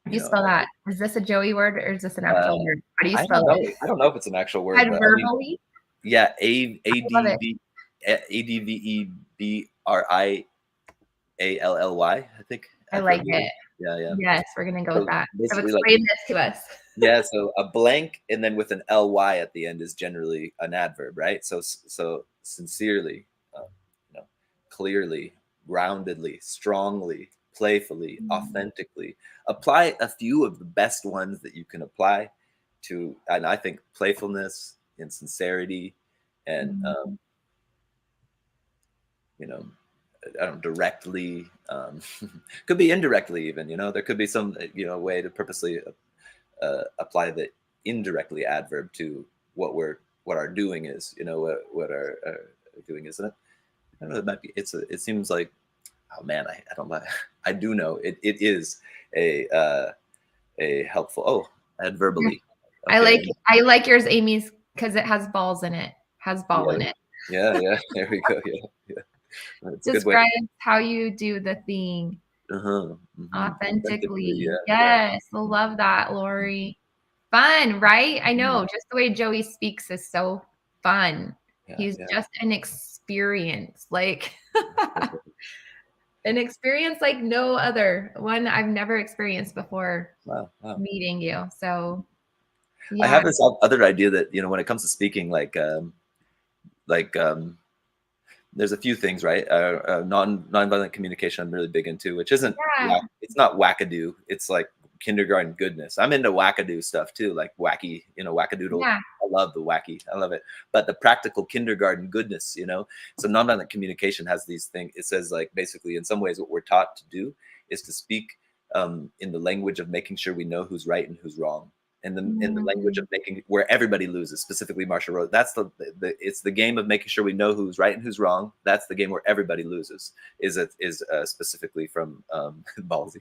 how do you spell that? Is this a Joey word, or is this an actual word? How do you I spell don't know. it? I don't know if it's an actual word, but I mean, Adverbally? yeah, Love it. ADVEBRIALLY, I think. I like it. Yeah. Yes, we're gonna go So with that. So basically, like, explain this to us. yeah, so a blank and then with an ly at the end is generally an adverb, right? So sincerely, clearly, groundedly, strongly, playfully, authentically. Apply a few of the best ones that you can apply to, and I think playfulness and sincerity and I don't directly, could be indirectly even, there could be some way to purposely apply the indirectly adverb to what our doing is, what our doing is. And I don't know, it might be, it seems like, oh man, I don't like, I do know it is a helpful, adverbally. Okay. I like yours, Amy's, because it has balls in it. Has ball in it. Yeah. There we go. Yeah. Describes how you do the thing. Authentically. Yes. Love that, Lori. Fun, right? I know. Just the way Joey speaks is so fun. He's just an experience. Like an experience like no other. One I've never experienced before. Wow. Meeting you. So yeah. I have this other idea that, when it comes to speaking, there's a few things, right? Nonviolent communication I'm really big into, which isn't, it's not wackadoo. It's like kindergarten goodness. I'm into wackadoo stuff too, like wacky, wackadoodle. Yeah. I love the wacky. I love it. But the practical kindergarten goodness, So nonviolent communication has these things. It says, like, basically in some ways what we're taught to do is to speak in the language of making sure we know who's right and who's wrong. In the language of making where everybody loses, specifically Marsha wrote, that's it's the game of making sure we know who's right and who's wrong. That's the game where everybody loses. Is specifically from Ballsy.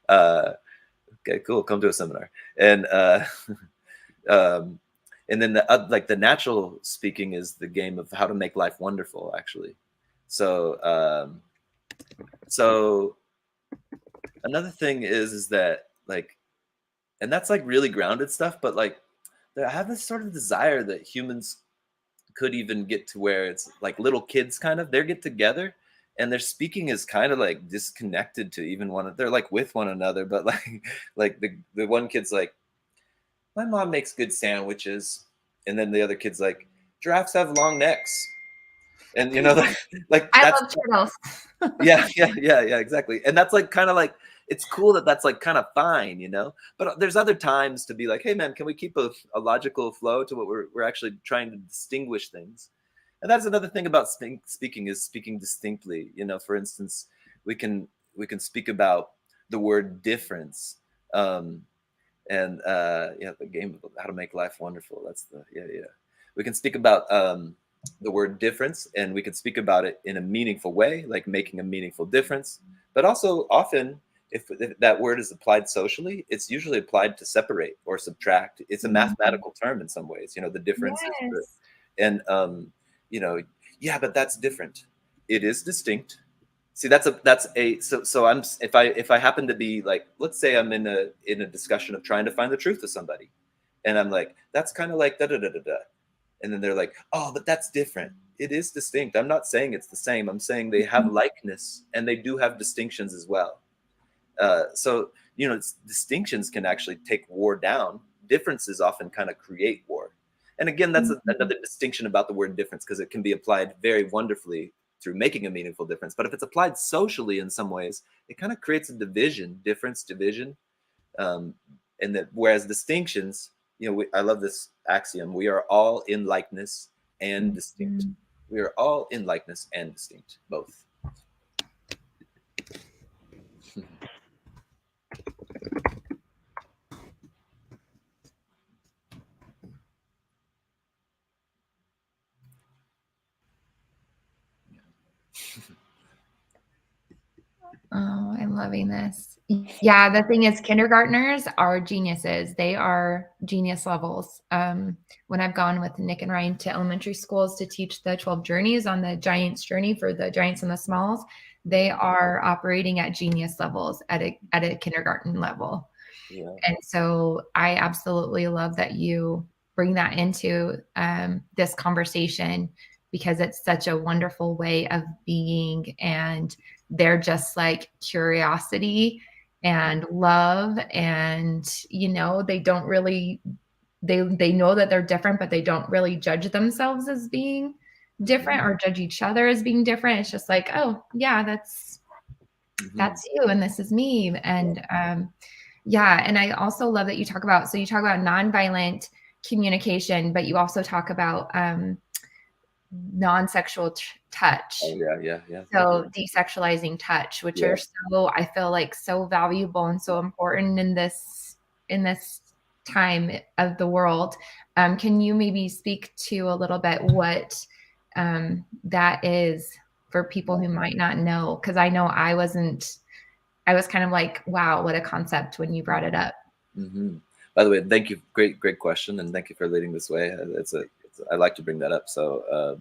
Okay, cool. Come to a seminar. And and then the natural speaking is the game of how to make life wonderful, actually. So so another thing is that, like, and that's like really grounded stuff, but like I have this sort of desire that humans could even get to where it's like little kids kind of, they get together and their speaking is kind of like disconnected to even they're like with one another, but like the one kid's like, my mom makes good sandwiches. And then the other kid's like, giraffes have long necks. And like I love turtles. yeah, exactly. And that's like kind of like, it's cool that that's like kind of fine, but there's other times to be like, hey man, can we keep a logical flow to what we're actually trying to distinguish things? And that's another thing about speaking is speaking distinctly. For instance, we can speak about the word difference, and the game of how to make life wonderful. That's we can speak about the word difference, and we can speak about it in a meaningful way, like making a meaningful difference. But also often, if that word is applied socially, it's usually applied to separate or subtract. It's a mathematical term in some ways, the differences. And but that's different. It is distinct. See, so I'm, if I happen to be like, let's say I'm in a discussion of trying to find the truth of somebody, and I'm like, that's kind of like da da da da da, and then they're like, oh, but that's different. It is distinct. I'm not saying it's the same. I'm saying they have likeness and they do have distinctions as well. So distinctions can actually take war down. Differences often kind of create war. And again, that's another distinction about the word difference, because it can be applied very wonderfully through making a meaningful difference. But if it's applied socially in some ways, it kind of creates a division, and that whereas distinctions, I love this axiom: we are all in likeness and distinct. Mm-hmm. We are all in likeness and distinct, both. Oh, I'm loving this. Yeah, the thing is, kindergartners are geniuses. They are genius levels. When I've gone with Nick and Ryan to elementary schools to teach the 12 journeys on the giant's journey for the giants and the smalls, they are operating at genius levels at a kindergarten level. Yeah. And so I absolutely love that you bring that into this conversation, because it's such a wonderful way of being. And they're just like curiosity and love. And, they don't really, they know that they're different, but they don't really judge themselves as being different or judge each other as being different. It's just like, oh yeah, that's you. And this is me. And, yeah. And I also love that you talk about nonviolent communication, but you also talk about non-sexual touch. Oh yeah. So desexualizing touch, which are I feel like so valuable and so important in this time of the world. Can you maybe speak to a little bit what that is for people who might not know? Because I know I was kind of like, wow, what a concept when you brought it up. By the way, thank you. Great question, and thank you for leading this way. I like to bring that up. So,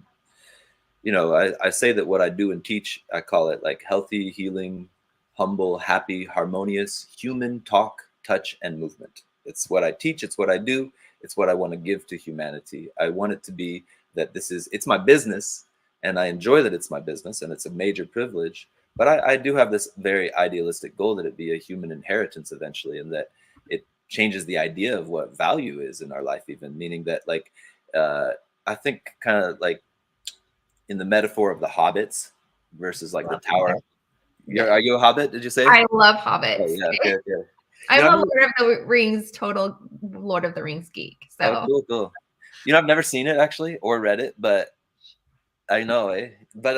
I say that what I do and teach, I call it like healthy, healing, humble, happy, harmonious human talk, touch, and movement. It's what I teach. It's what I do. It's what I want to give to humanity. I want it to be that it's my business, and I enjoy that it's my business, and it's a major privilege. But I do have this very idealistic goal that it be a human inheritance eventually, and that it changes the idea of what value is in our life, even meaning that I think kind of like in the metaphor of the hobbits versus like the tower. Are you a hobbit? Did you say? I love Oh hobbits. yeah, okay. I'm a Lord of the Rings, total Lord of the Rings geek. So cool. I've never seen it actually or read it, but I know, But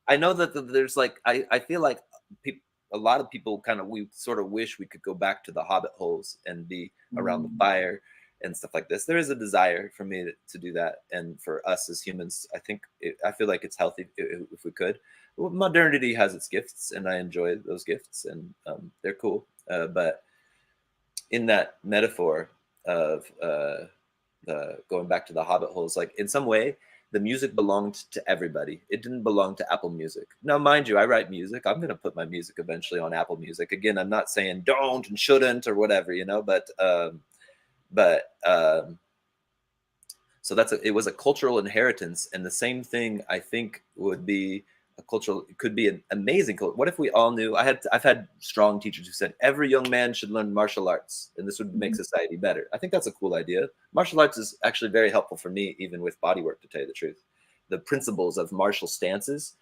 I know that there's like I feel like a lot of people we sort of wish we could go back to the hobbit holes and be around the fire and stuff like this. There is a desire for me to do that, and for us as humans, I feel like it's healthy if we could. Well, modernity has its gifts, and I enjoy those gifts, and they're cool. But in that metaphor of going back to the hobbit holes, like in some way, the music belonged to everybody. It didn't belong to Apple Music. Now, mind you, I write music. I'm going to put my music eventually on Apple Music. Again, I'm not saying don't and shouldn't or whatever, so it was a cultural inheritance. And the same thing I think would be it could be an amazing culture. What if we all knew? I've had strong teachers who said every young man should learn martial arts, and this would make society better. I think that's a cool idea. Martial arts is actually very helpful for me, even with body work, to tell you the truth. The principles of martial stances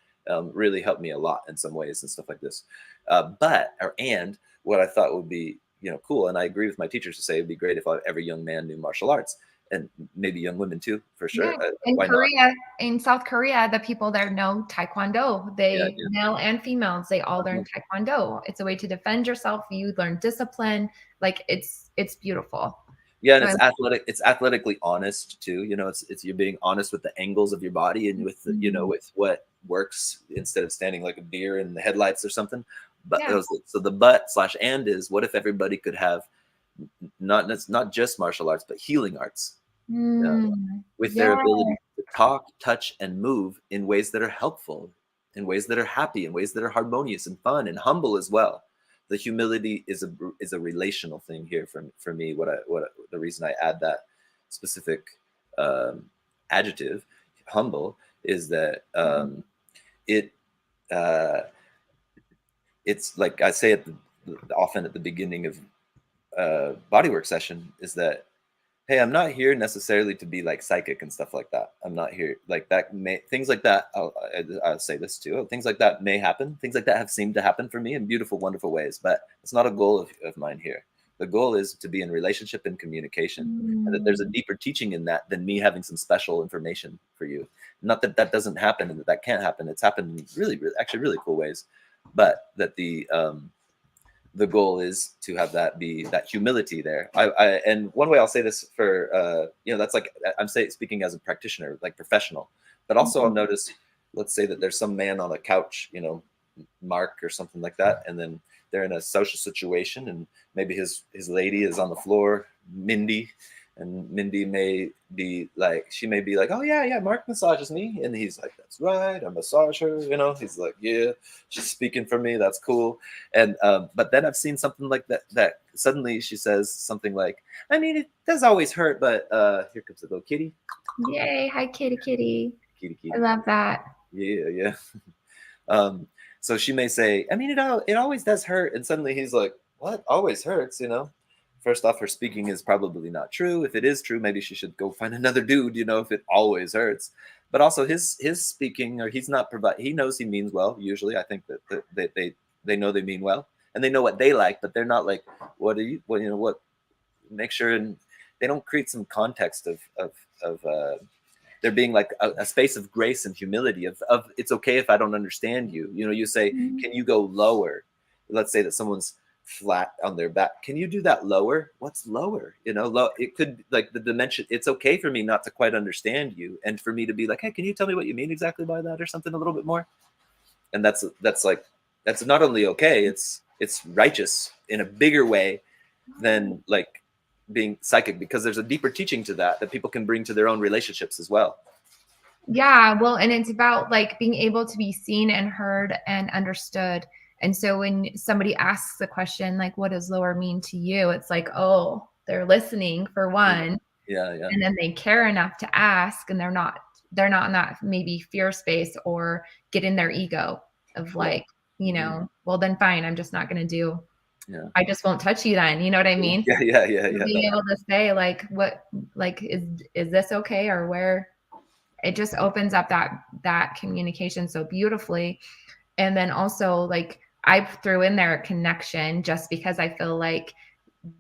really helped me a lot in some ways and stuff like this. And what I thought would be cool, and I agree with my teachers to say it'd be great if every young man knew martial arts, and maybe young women too, for sure. Yeah. In South Korea, the people there know Taekwondo. Male and females, they all learn Taekwondo. It's a way to defend yourself. You learn discipline. Like it's beautiful. Yeah, and it's athletic. It's athletically honest too. It's you're being honest with the angles of your body and with with what works, instead of standing like a deer in the headlights or something. But so the but/and is, what if everybody could have not just martial arts, but healing arts, with their ability to talk, touch, and move in ways that are helpful, in ways that are happy, in ways that are harmonious and fun and humble as well. The humility is a relational thing here for me. The reason I add that specific adjective, humble, is that it's like I say often at the beginning of bodywork session, is that hey, I'm not here necessarily to be like psychic and stuff like that. I'm not here like that. Things like that. I'll say this too. Things like that may happen. Things like that have seemed to happen for me in beautiful, wonderful ways. But it's not a goal of mine here. The goal is to be in relationship and communication, and that there's a Mm. deeper teaching in that than me having some special information for you. Not that that doesn't happen and that that can't happen. It's happened in really, really, actually, really cool ways. But that the goal is to have that be that humility there. And one way I'll say this for that's like I'm speaking as a practitioner, like professional, but also I'll notice, let's say that there's some man on a couch, Mark or something like that, and then they're in a social situation, and maybe his lady is on the floor, Mindy, and Mindy may be like, oh yeah, Mark massages me, and he's like, that's right, I massage her, he's like, yeah, she's speaking for me, that's cool. And but then I've seen something like that suddenly she says something like, I mean, it does always hurt, but here comes the little kitty. Yay. Hi, kitty, kitty. Kitty, I kitty. love that. Yeah. So she may say, I mean, it always does hurt, and suddenly he's like, what always hurts? First off, her speaking is probably not true. If it is true, maybe she should go find another dude, if it always hurts. But also his speaking, or he's not provide, he knows he means well. Usually I think that they know they mean well, and they know what they like, but they're not like, what make sure, and they don't create some context of there being like a space of grace and humility of it's okay if I don't understand you. You say, Mm. can you go lower? Let's say that someone's flat on their back. Can you do that lower? What's lower? It could, like, the dimension. It's okay for me not to quite understand you, and for me to be like, hey, can you tell me what you mean exactly by that, or something a little bit more? And that's not only okay, it's righteous in a bigger way than like being psychic, because there's a deeper teaching to that people can bring to their own relationships as well. Yeah, well, and it's about like being able to be seen and heard and understood. And so when somebody asks a question like, what does lower mean to you? It's like, oh, they're listening for one. Yeah. And then they care enough to ask, and they're not in that maybe fear space or get in their ego of like, well, then fine, I'm just not going to do, Yeah. I just won't touch you then. You know what I mean? Yeah. So being able to say like, what, like, is this okay? Or where, it just opens up that communication so beautifully. And then also, like, I threw in there a connection just because I feel like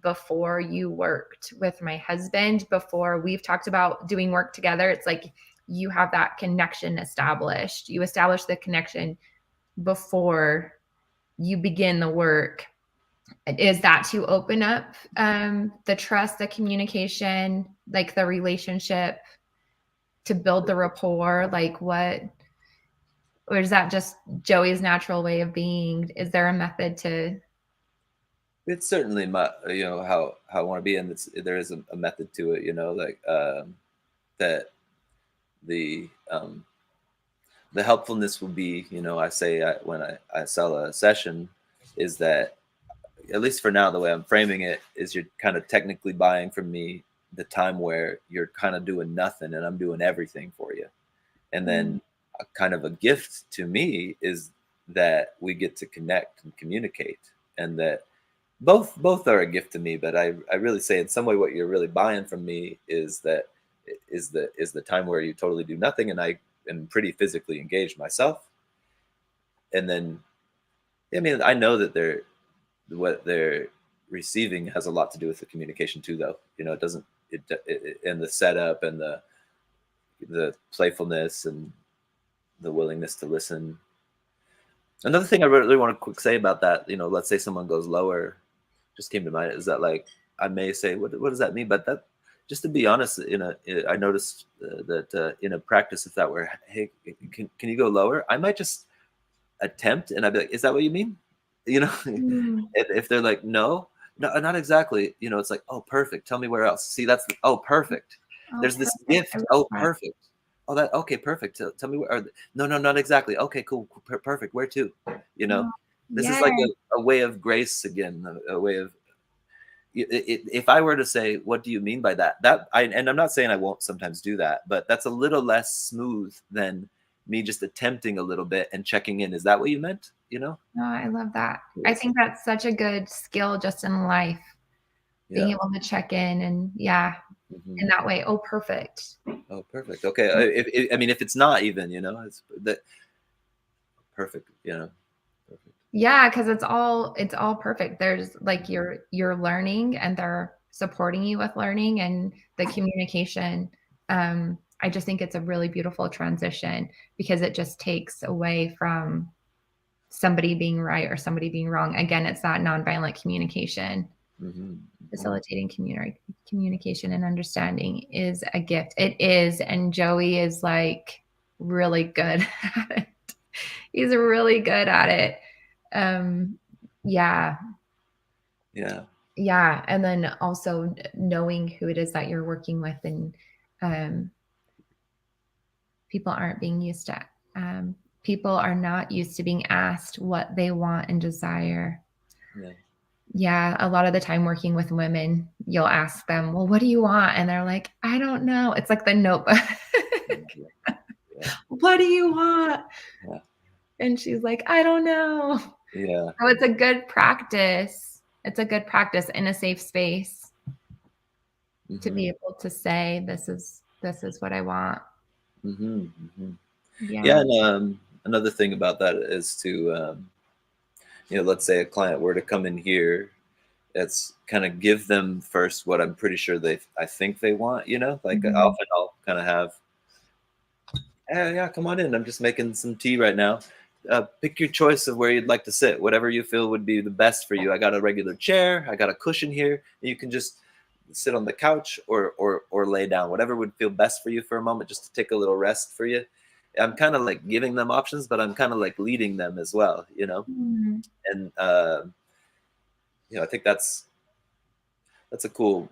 before you worked with my husband, before we've talked about doing work together, it's like you have that connection established. You establish the connection before you begin the work. Is that to open up the trust, the communication, like the relationship, to build the rapport? Like, what, or is that just Joey's natural way of being? Is there a method to? It's certainly my, how I want to be, and there is a method to it, like that the helpfulness will be, I say, when I sell a session, is that, at least for now, the way I'm framing it is, you're kind of technically buying from me the time where you're kind of doing nothing and I'm doing everything for you. And then a kind of a gift to me is that we get to connect and communicate, and that both are a gift to me. But I really say, in some way, what you're really buying from me is the time where you totally do nothing, and I am pretty physically engaged myself. And then, I mean, I know that what they're receiving has a lot to do with the communication too, though. It doesn't, and the setup, and the playfulness, and the willingness to listen. Another thing I really want to quick say about that, let's say someone goes lower, just came to mind, is that, like, I may say, what does that mean? But that, just to be honest, I noticed that in a practice, if that were, hey, can you go lower? I might just attempt, and I'd be like, is that what you mean? If they're like, no, not exactly, it's like, oh, perfect. Tell me where else. See, oh, perfect. Oh, There's this perfect. gift. Oh, perfect. Oh, that, okay, perfect. Tell me where. No, not exactly. Okay, cool, perfect. Where to? Oh, This is yeah. like a way of grace again, a way of. If I were to say, what do you mean by that? And I'm not saying I won't sometimes do that, but that's a little less smooth than me just attempting a little bit and checking in. Is that what you meant? No, I love that. I Yes. think that's such a good skill just in life, being Yeah. able to check in and yeah. Mm-hmm. in that way. Oh, perfect. Oh, perfect. Okay. I mean, if it's not even, it's that perfect. Perfect. Yeah, because it's all perfect. There's like you're learning and they're supporting you with learning and the communication. I just think it's a really beautiful transition because it just takes away from somebody being right or somebody being wrong. Again, it's that nonviolent communication. Mm-hmm. Mm-hmm. Facilitating communication and understanding is a gift. It is, and Joey is like really good at it. He's really good at it. Um, yeah, Yeah. yeah, and then also knowing who it is that you're working with, and um, people aren't being used to. People are not used to being asked what they want and desire. Yeah. Yeah, a lot of the time working with women, you'll ask them, "Well, what do you want?" And they're like, "I don't know." It's like the notebook. Yeah. Yeah. What do you want? Yeah. And she's like, "I don't know." Yeah. So it's a good practice. It's a good practice in a safe space to Mm-hmm. be able to say, this is what I want. Mm-hmm. Mm-hmm. Yeah. Yeah. And another thing about that is to, let's say a client were to come in here, it's kind of give them first what I'm pretty sure I think they want, like Mhm. often I'll kind of have, hey, yeah, come on in. I'm just making some tea right now. Pick your choice of where you'd like to sit, whatever you feel would be the best for you. I got a regular chair, I got a cushion here, and you can just sit on the couch or lay down, whatever would feel best for you for a moment, just to take a little rest for you. I'm kind of like giving them options, but I'm kind of like leading them as well, Mhm. and I think that's a cool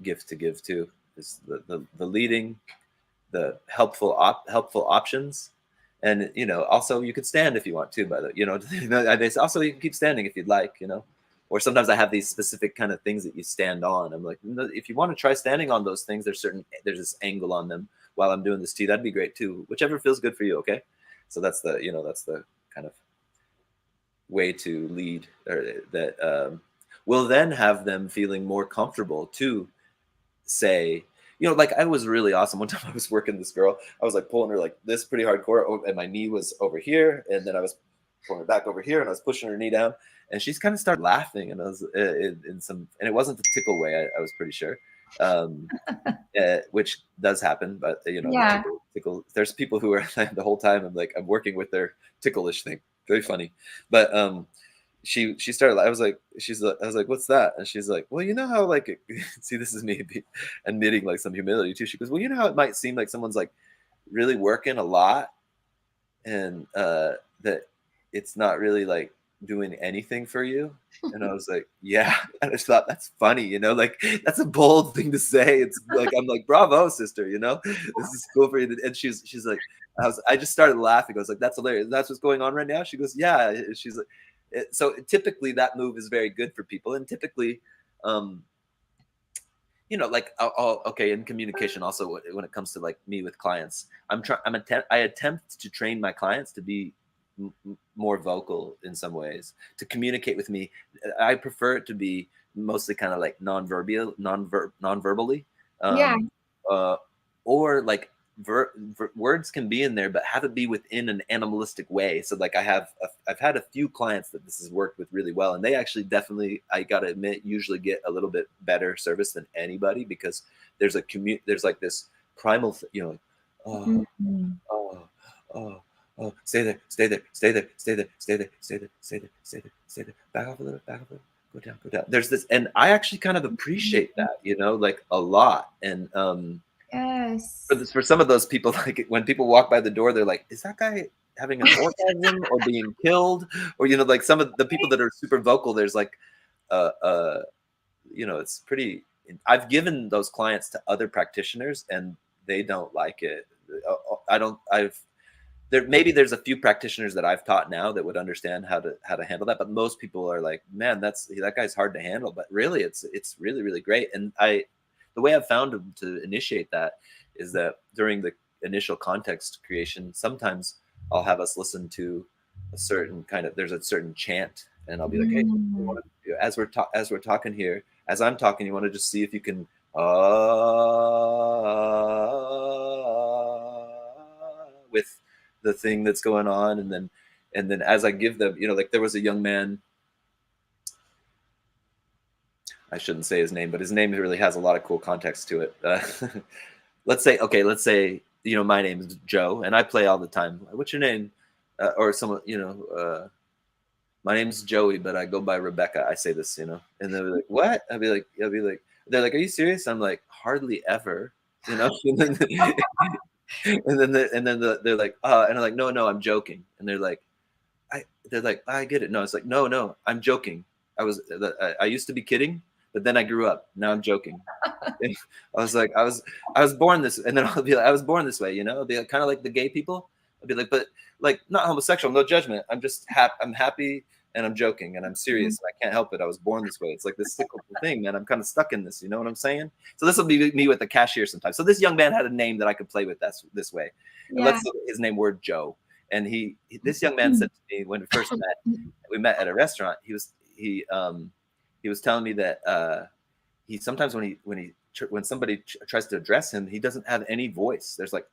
gift to give too. Is the leading, the helpful options, and also you can stand if you want to. By the they also you can keep standing if you'd like. Or sometimes I have these specific kind of things that you stand on. I'm like, "No, if you want to try standing on those things, there's this angle on them while I'm doing this tea. That'd be great too. Whichever feels good for you. Okay, so that's the kind of way to lead, or that will then have them feeling more comfortable to say, like I was really awesome. One time I was working this girl, I was like pulling her like this pretty hardcore, and my knee was over here, and then I was pulling her back over here, and I was pushing her knee down, and she's kind of started laughing, and I was in some, and it wasn't the tickle way, I was pretty sure, um, which does happen, but the Yeah. tickle. There's people who are the whole time I'm working with their ticklish thing, very funny, but she started, I was like, what's that? And she's like, well, how like see, this is me admitting like some humility too. She goes, well, how it might seem like someone's like really working a lot, and that it's not really like doing anything for you. And I was like, yeah. And I just thought, that's funny, like that's a bold thing to say. It's like, I'm like, bravo, sister, this is cool for you. And she's like, I just started laughing. I was like, that's hilarious. That's what's going on right now. She goes, yeah. She's like, so typically that move is very good for people, and typically, um, like okay, in communication also, when it comes to like me with clients, I attempt to train my clients to be more vocal in some ways, to communicate with me. I prefer it to be mostly kind of like non-verbally, Yeah. um, uh, or like words can be in there, but have it be within an animalistic way. So like I've had a few clients that this has worked with really well, and they actually definitely, I gotta admit, usually get a little bit better service than anybody, because there's like this primal like, oh, Mhm. oh, oh, oh, stay there, stay there, stay there, stay there, stay there, stay there, stay there, stay there, stay there, back off a little, back off a little, go down, go down. There's this, and I actually kind of appreciate that, like a lot. And Yes. for some of those people, like when people walk by the door, they're like, is that guy having an orgasm or being killed? Or like some of the people that are super vocal, there's like uh uh it's pretty, I've given those clients to other practitioners and they don't like it. I don't I've there maybe there's a few practitioners that I've taught now that would understand how to handle that, but most people are like, man, that guy's hard to handle. But really, it's really, really great. And the way I've found to initiate that is that during the initial context creation, sometimes I'll have us listen to there's a certain chant, and I'll be like, hey, Mm. as we're talking here, as I'm talking, you want to just see if you can with the thing that's going on, and then as I give them, you know, like there was a young man, I shouldn't say his name, but his name really has a lot of cool context to it. Let's say, you know, my name is Joe and I play all the time. What's your name? Or someone, you know, my name's Joey, but I go by Rebecca. I say this, you know, and they'll be like, what? I'll be like, they're like, are you serious? I'm like, hardly ever, you know? They're like, and I'm like, no, I'm joking. And they're like, I get it. No, it's like, no, I'm joking. I used to be kidding, but then I grew up. Now I'm joking. I was like, I was born this, and then I'll be like, I was born this way, you know. I'll be like, kind of like the gay people. I'll be like, but like not homosexual, no judgment. I'm just I'm happy and I'm joking and I'm serious. And I can't help it. I was born this way. It's like this cyclical thing, man. I'm kind of stuck in this. You know what I'm saying? So this will be me with the cashier sometimes. So this young man had a name that I could play with this way. And let's say his name were Joe. And this young man said to me when we first met at a restaurant. He was telling me that he sometimes when somebody tries to address him, he doesn't have any voice. There's like,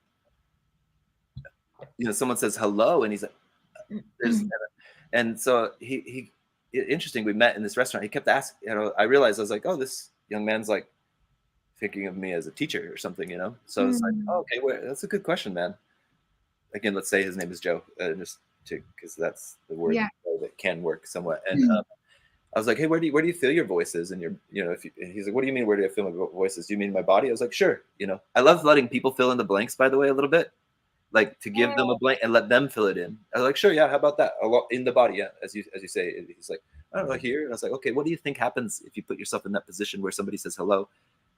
you know, someone says hello, and he's like, and so he interesting. We met in this restaurant. He kept asking, you know, I realized I was like, oh, this young man's like thinking of me as a teacher or something, you know. So I was like, oh, okay, well, that's a good question, man. Again, let's say his name is Joe, just because that's the word that can work somewhat. And I was like, hey, where do you feel your voices? And you know, he's like, what do you mean? Where do I feel my voices? Do you mean my body? I was like, sure. You know, I love letting people fill in the blanks, by the way, a little bit, like to give them a blank and let them fill it in. I was like, sure. Yeah. How about that? A lot in the body. Yeah. As you say, he's like, I don't know, here. And I was like, okay, what do you think happens if you put yourself in that position where somebody says hello?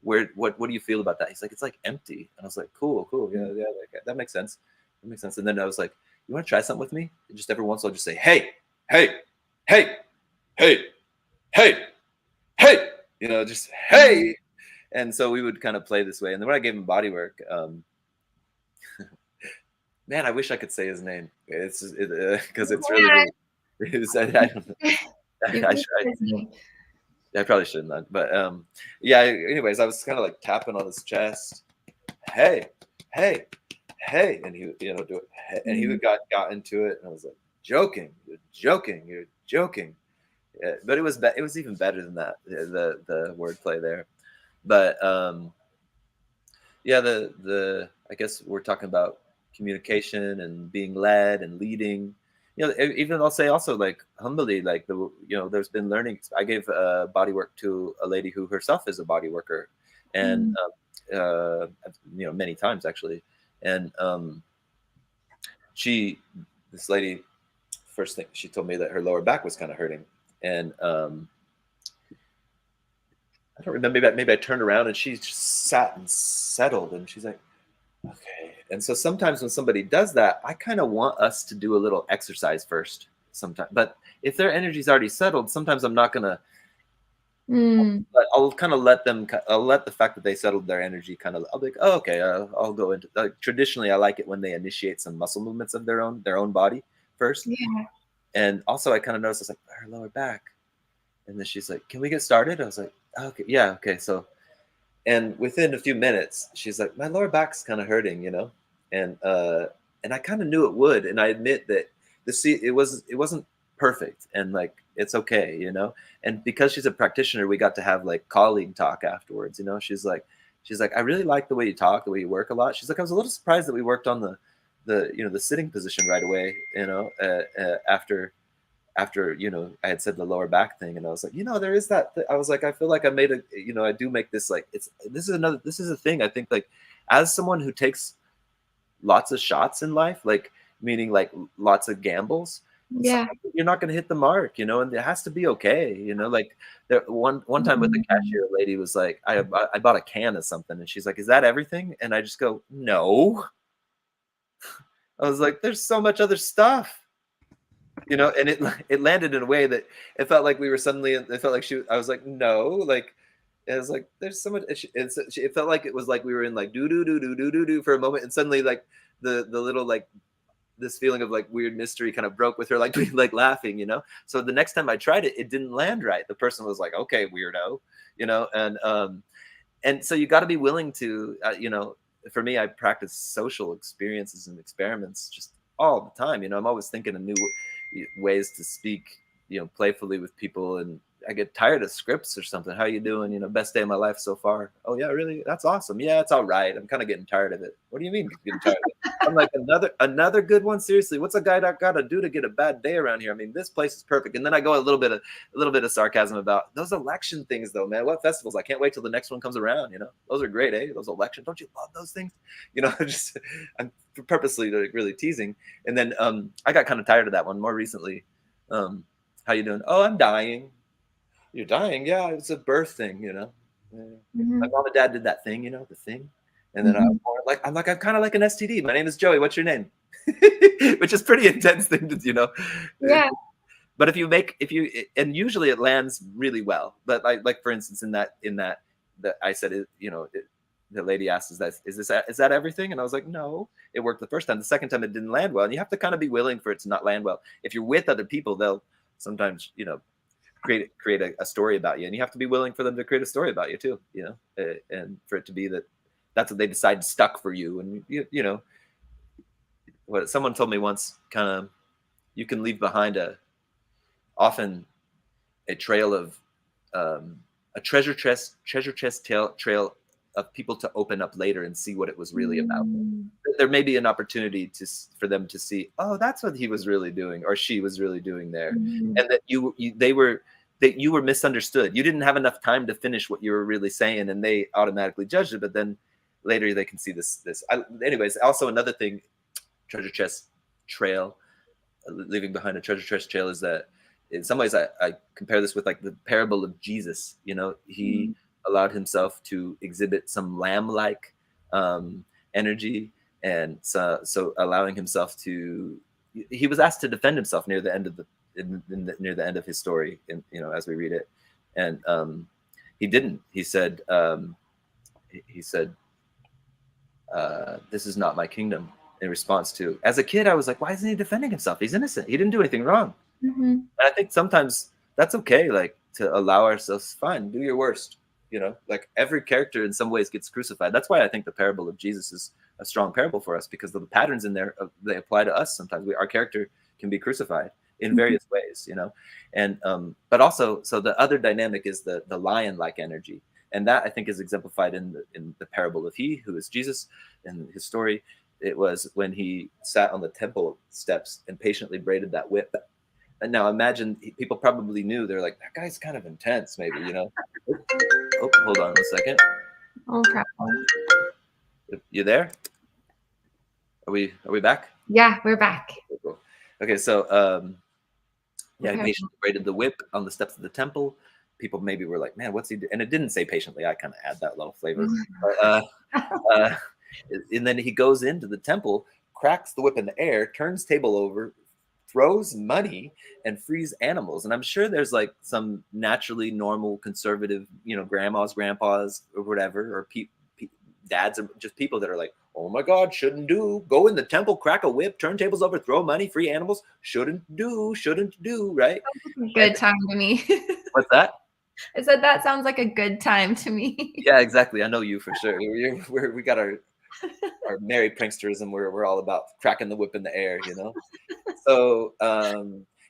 What do you feel about that? He's like, it's like empty. And I was like, cool. Yeah. Like, that makes sense. And then I was like, you want to try something with me? And just every once I'll just say, hey, you know, just hey. And so we would kind of play this way. And then when I gave him body work, man, I wish I could say his name. It's because it's really, I don't know. I probably shouldn't, but yeah. Anyways, I was kind of like tapping on his chest. Hey, and he, you know, do it, and he got into it, and I was like, you're joking. Yeah, but it was even better than that, the wordplay there. But yeah, the I guess we're talking about communication and being led and leading. You know, even I'll say also like humbly, like you know, there's been learning. I gave body work to a lady who herself is a body worker, and you know, many times actually, and this lady, first thing she told me that her lower back was kind of hurting, and I don't remember. Maybe I turned around and she just sat and settled, and she's like, okay. And so sometimes when somebody does that, I kind of want us to do a little exercise first. Sometimes, but if their energy's already settled, sometimes I'm not gonna. I'll kind of let them. I'll let the fact that they settled their energy kind of. I'll be like, oh, okay. I'll go into. Traditionally, I like it when they initiate some muscle movements of their own body first. Yeah. And also, I kind of noticed, I was like, her lower back. And then she's like, can we get started? I was like, okay, yeah, okay. So, and within a few minutes, she's like, my lower back's kind of hurting, you know? And I kind of knew it would. And I admit that it wasn't perfect, and like, it's okay, you know? And because she's a practitioner, we got to have like colleague talk afterwards, you know? She's like, I really like the way you talk, the way you work a lot. She's like, I was a little surprised that we worked on the you know, the sitting position right away, you know, after, you know, I had said the lower back thing, and I was like, you know, there is that. I was like, I feel like I made a, you know, I do make this like, this is a thing. I think like, as someone who takes lots of shots in life, like meaning like lots of gambles, you're not going to hit the mark, you know, and it has to be okay, you know. Like there one time with the cashier, a lady was like, I bought a can of something, and she's like, is that everything? And I just go, no. I was like, there's so much other stuff, you know. And it landed in a way that it felt like we were suddenly, it felt like I was like, no, like, it was like, there's so much, it felt like it was like we were in like do for a moment, and suddenly like the little like this feeling of like weird mystery kind of broke with her, like like laughing, you know. So the next time I tried it, it didn't land right. The person was like, okay, weirdo, you know. and so you got to be willing to, for me, I practice social experiences and experiments just all the time. I'm always thinking of new ways to speak, playfully with people. And I get tired of scripts or something. How you doing? Best day of my life so far. Oh yeah, really? That's awesome. Yeah, it's all right. I'm kind of getting tired of it. What do you mean getting tired of it? I'm like, another good one. Seriously, what's a guy got to do to get a bad day around here? I mean, this place is perfect. And then I go a little bit of sarcasm about those election things, though, man. What festivals? I can't wait till the next one comes around. Those are great, eh? Those elections. Don't you love those things? Just I'm purposely really teasing. And then I got kind of tired of that one more recently. How you doing? Oh, I'm dying. You're dying? Yeah, it's a birth thing. My mom and dad did that thing. The thing. And then I'm kind of like an STD. My name is Joey. What's your name? Which is pretty intense thing to. Yeah. But and usually it lands really well. But like for instance, in that I said it, the lady asked, is that everything? And I was like, no, it worked the first time. The second time it didn't land well. And you have to kind of be willing for it to not land well. If you're with other people, they'll sometimes, create a story about you, and you have to be willing for them to create a story about you too, and for it to be that's what they decide stuck for you. And what someone told me once, kind of, you can leave behind often a trail of a treasure chest trail of people to open up later and see what it was really about. There may be an opportunity for them to see, oh, that's what he was really doing or she was really doing there, and that you were misunderstood. You didn't have enough time to finish what you were really saying, and they automatically judged it. But then later they can see this. Anyways, also another thing, treasure chest trail, leaving behind a treasure chest trail, is that in some ways I compare this with like the parable of Jesus. He allowed himself to exhibit some lamb-like energy, and so allowing himself to. He was asked to defend himself near the end of near the end of his story, as we read it, and he didn't. He said, "This is not my kingdom." In response to, as a kid, I was like, "Why isn't he defending himself? He's innocent. He didn't do anything wrong." And I think sometimes that's okay, like to allow ourselves, fine, do your worst. Like every character in some ways gets crucified. That's why I think the parable of Jesus is a strong parable for us, because the patterns in there, they apply to us. Sometimes our character can be crucified in various ways, and but also, so the other dynamic is the lion-like energy, and that I think is exemplified in the parable of he who is Jesus. In his story, it was when he sat on the temple steps and patiently braided that whip. And now imagine, people probably knew, they're like, that guy's kind of intense, maybe, Oh, hold on a second. Oh, problem. You there? Are we back? Yeah, we're back. Cool. Okay, so he patiently braided the whip on the steps of the temple. People maybe were like, man, what's he doing? And it didn't say patiently. I kind of add that little flavor. And then he goes into the temple, cracks the whip in the air, turns table over, throws money, and frees animals. And I'm sure there's like some naturally normal conservative, grandmas, grandpas, or whatever, or dads, or just people that are like, oh my God, shouldn't do. Go in the temple, crack a whip, turn tables over, throw money, free animals. Shouldn't do, right? Good time to me. What's that? I said that sounds like a good time to me. Yeah, exactly. I know you for sure. We got our merry pranksterism. We're all about cracking the whip in the air, So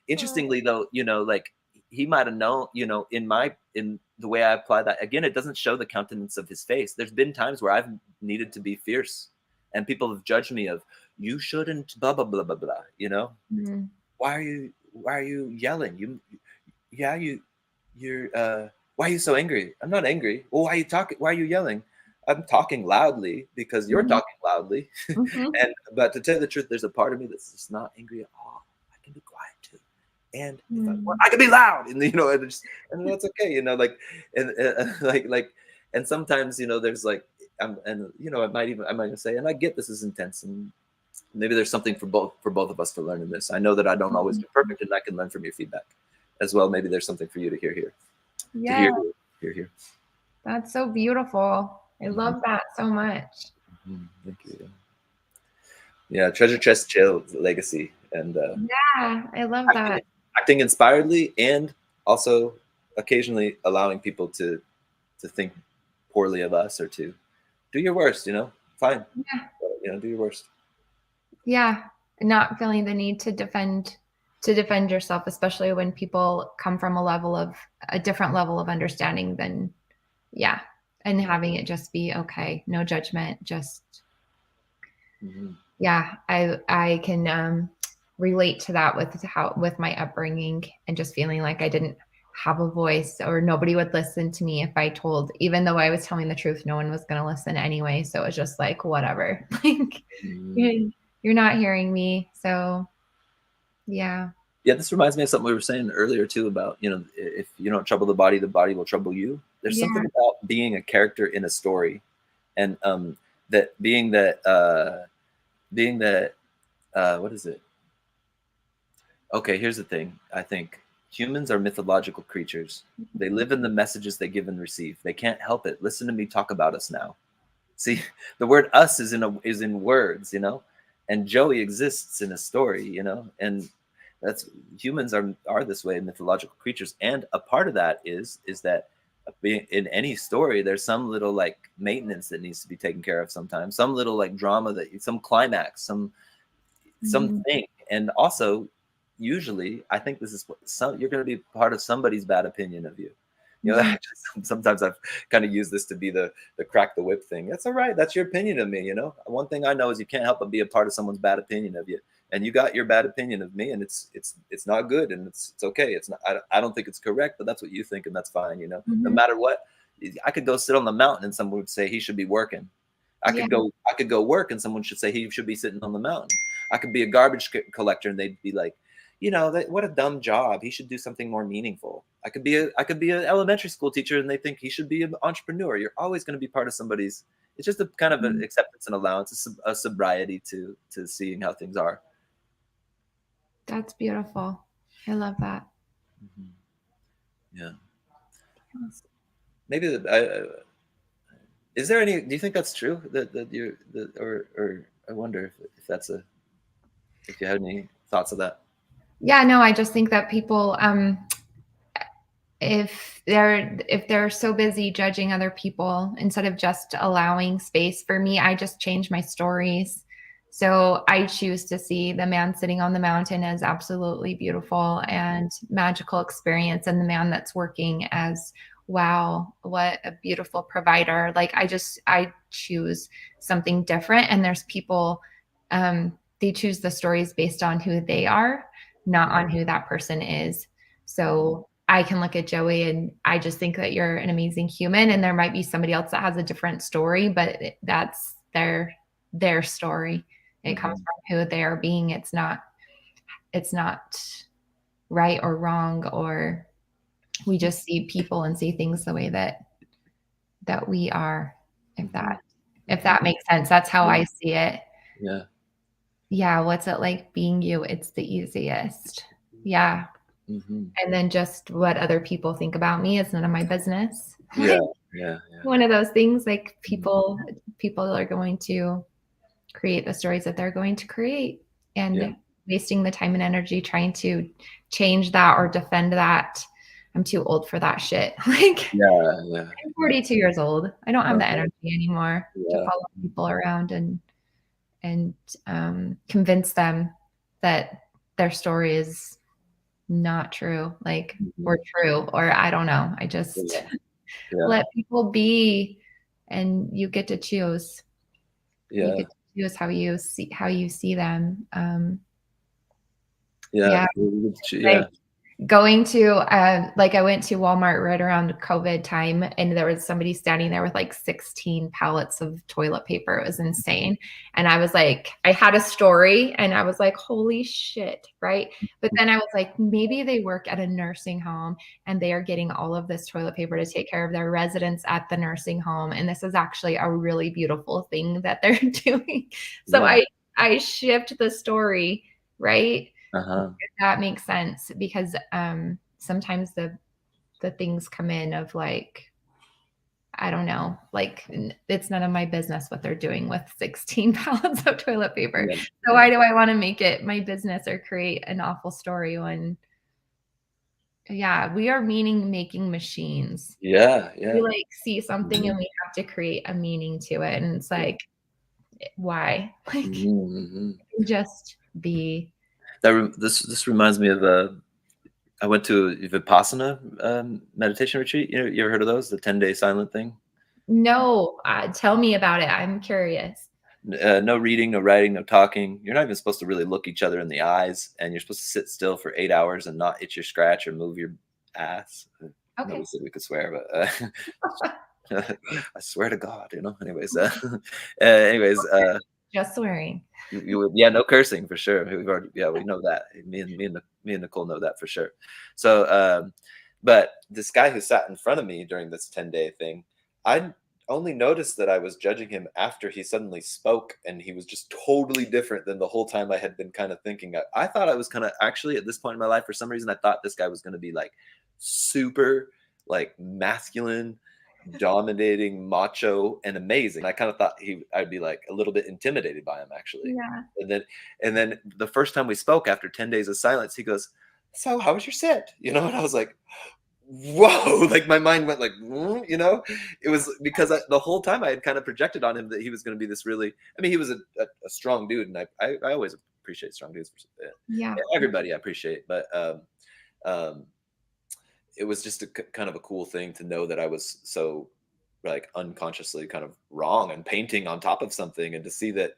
interestingly, though, like he might have known, in the way I apply that, again, it doesn't show the countenance of his face. There's been times where I've needed to be fierce, and people have judged me of, you shouldn't, blah blah blah blah blah. Why are you yelling? You're why are you so angry? I'm not angry. Well, why are you talking? Why are you yelling? I'm talking loudly because you're talking loudly. But to tell you the truth, there's a part of me that's just not angry at all. I can be quiet too, and if I can be loud, and and that's okay, like, and and sometimes there's like, and I might even say, and I get this is intense, and maybe there's something for both of us to learn in this. I know that I don't always do perfect, and I can learn from your feedback as well. Maybe there's something for you to hear here. Yeah. To hear. That's so beautiful. I love that so much. Thank you. Yeah, treasure chest chill legacy, and yeah, I love that. Acting inspiredly, and also occasionally allowing people to think poorly of us or to do your worst, fine. Yeah. Do your worst. Yeah. Not feeling the need to defend yourself, especially when people come from a different level of understanding than, yeah. And having it just be okay. No judgment. Just, Mm-hmm. yeah, I can relate to that with my upbringing and just feeling like I didn't have a voice or nobody would listen to me if I told, even though I was telling the truth, no one was going to listen anyway. So it was just like, whatever, like Mm-hmm. you're not hearing me. So yeah. Yeah, this reminds me of something we were saying earlier too about, if you don't trouble the body will trouble you. There's Yeah. something about being a character in a story, and that being that what is it? Okay, here's the thing. I think humans are mythological creatures. They live in the messages they give and receive. They can't help it. Listen to me talk about us now. See, the word "us" is in words, and Joey exists in a story, and that's humans are this way, mythological creatures, and a part of that is that being in any story, there's some little like maintenance that needs to be taken care of sometimes, some little like drama some climax, Mhm. something, and also usually I think this is you're going to be part of somebody's bad opinion of you. Mhm. Sometimes I've kind of used this to be the crack the whip thing. That's all right. That's your opinion of me. One thing I know is you can't help but be a part of someone's bad opinion of you. And you got your bad opinion of me, and it's not good, and it's okay. It's not. I don't think it's correct, but that's what you think, and that's fine. No Mhm. matter what. I could go sit on the mountain, and someone would say he should be working. I Yeah. could go work, and someone should say he should be sitting on the mountain. I could be a garbage collector, and they'd be like, what a dumb job. He should do something more meaningful. I could be an elementary school teacher, and they think he should be an entrepreneur. You're always going to be part of somebody's. It's just a kind of an Mhm. acceptance and allowance, a sobriety to seeing how things are. That's beautiful. I love that. Mm-hmm. Yeah. Yes. Maybe is there any? Do you think that's true? That you or I wonder if that's if you had any thoughts of that. Yeah, no, I just think that people if they're so busy judging other people instead of just allowing space for me, I just change my stories. So I choose to see the man sitting on the mountain as absolutely beautiful and magical experience, and the man that's working as, wow, what a beautiful provider. Like I choose something different, and there's people, they choose the stories based on who they are, not on who that person is. So I can look at Joey and I just think that you're an amazing human, and there might be somebody else that has a different story, but that's their story. It comes Mm-hmm. from who they are being. It's not right or wrong, or we just see people and see things the way that we are. If Mm-hmm. that makes sense, that's how Yeah. I see it. Yeah. Yeah, what's it like being you? It's the easiest. Yeah. Mm-hmm. And then just what other people think about me is none of my business. Yeah. Yeah. Yeah. One of those things, like Mm-hmm. people are going to create the stories that they're going to create, Yeah. and wasting the time and energy trying to change that or defend that. I'm too old for that shit. Like, Yeah. Yeah. I'm 42 years old. I don't have the Uh-huh. energy anymore to Yeah. follow people around and convince them that their story is not true, like, Mm-hmm. or true, or I don't know. I just Yeah. Yeah. let people be, and you get to choose. You Yeah. get to choose how you see them. Yeah. Yeah, Yeah. like going to like I went to Walmart right around COVID time, and there was somebody standing there with like 16 pallets of toilet paper. It was insane. And I was like, I had a story and I was like, holy shit, right? But then I was like, maybe they work at a nursing home and they are getting all of this toilet paper to take care of their residents at the nursing home, and this is actually a really beautiful thing that they're doing. So Yeah. I shift the story, right? Uh-huh. That makes sense, because sometimes the things come in of like, I don't know, like it's none of my business what they're doing with 16 pounds of toilet paper. Yeah. So Yeah. why do I want to make it my business or create an awful story when Yeah, we are meaning making machines. Yeah, We yeah. like see something and we have to create a meaning to it. And it's like, why? Like, Mm-hmm. just be. This reminds me of I went to a Vipassana meditation retreat. You ever heard of those? The 10-day silent thing. No, tell me about it. I'm curious. No reading, no writing, no talking. You're not even supposed to really look each other in the eyes, and you're supposed to sit still for 8 hours and not itch your scratch or move your ass. Nobody Okay. said we could swear, but I swear to God, Anyways, anyways, Just swearing. you would, yeah, no cursing for sure. We know that. Me and Nicole know that for sure. So, but this guy who sat in front of me during this 10-day thing, I only noticed that I was judging him after he suddenly spoke, and he was just totally different than the whole time I had been kind of thinking. I thought I was kind of actually at this point in my life, for some reason, I thought this guy was going to be like super like masculine, dominating, macho, and amazing. I kind of thought I'd be like a little bit intimidated by him actually. Yeah. And then the first time we spoke after 10 days of silence, he goes, "So how was your set?" And I was like, whoa, like my mind went like, it was because the whole time I had kind of projected on him that he was going to be this really, I mean, he was a strong dude, and I always appreciate strong dudes. Yeah. Everybody I appreciate, but um, it was just kind of a cool thing to know that I was so like unconsciously kind of wrong and painting on top of something, and to see that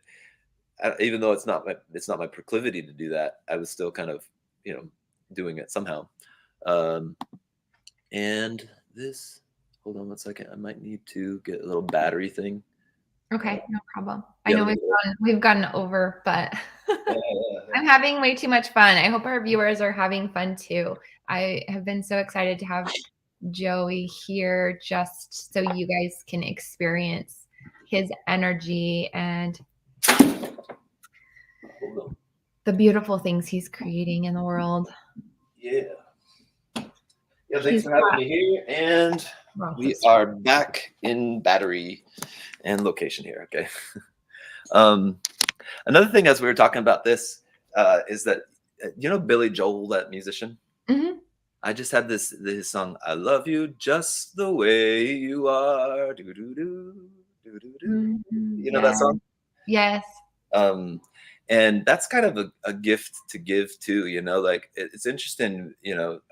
even though it's not my proclivity to do that, I was still kind of doing it somehow. Um, and this, hold on one second, I might need to get a little battery thing. Okay, no problem. I Yeah, know we've gotten over, but yeah, I'm having way too much fun. I hope our viewers are having fun too. I have been so excited to have Joey here just so you guys can experience his energy and the beautiful things he's creating in the world. yeah. Yeah, thanks for having me here. And Well, we are back in battery and location here. Okay. Another thing, as we were talking about this, is that Billy Joel, that musician. Mhm. I just had this song, "I Love You Just the Way You Are." Do, do, do, do, do, do. You know that Yeah. song? Yes. And that's kind of a gift to give too. Like it's interesting.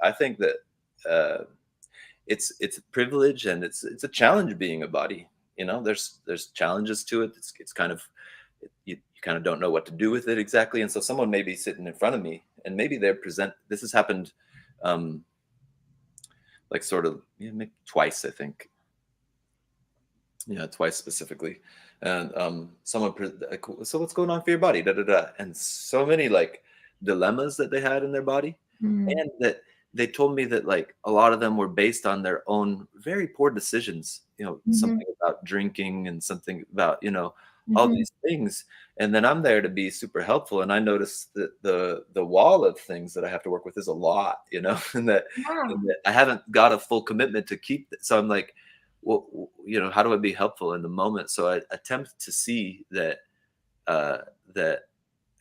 I think that it's a privilege, and it's a challenge being a body. There's challenges to it. It's kind of, you kind of don't know what to do with it exactly, and so someone may be sitting in front of me, and maybe this has happened like sort of maybe twice, I think. Yeah, twice specifically. And someone like, "So what's going on for your body?" Da da da. And so many like dilemmas that they had in their body, Mm. and that they told me that like a lot of them were based on their own very poor decisions. Mhm. Something about drinking, and something about all Mhm. these things. And then I'm there to be super helpful, and I noticed that the wall of things that I have to work with is a lot, Yeah. and that I haven't got a full commitment to keep. So I'm like, well, how do I be helpful in the moment? So I attempt to see uh, that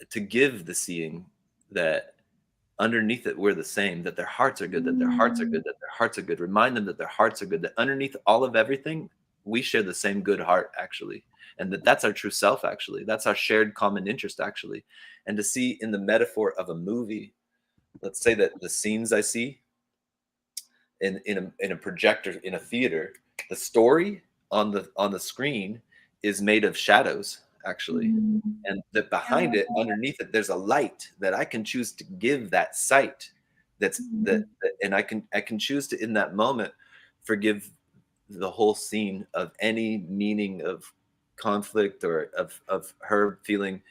to give the seeing that underneath it we're the same, that their hearts are good, that their hearts are Mm. good, that their hearts are good. Remind them that their hearts are good, that underneath all of everything, we share the same good heart actually, and that's our true self actually. That's our shared common interest actually. And to see in the metaphor of a movie, let's say that the scenes I see in a projector in a theater, the story on the screen is made of shadows actually, Mm. and that behind it, underneath it, there's a light that I can choose to give that sight. And I can choose to, in that moment, forgive the whole scene of any meaning of conflict, or of her feeling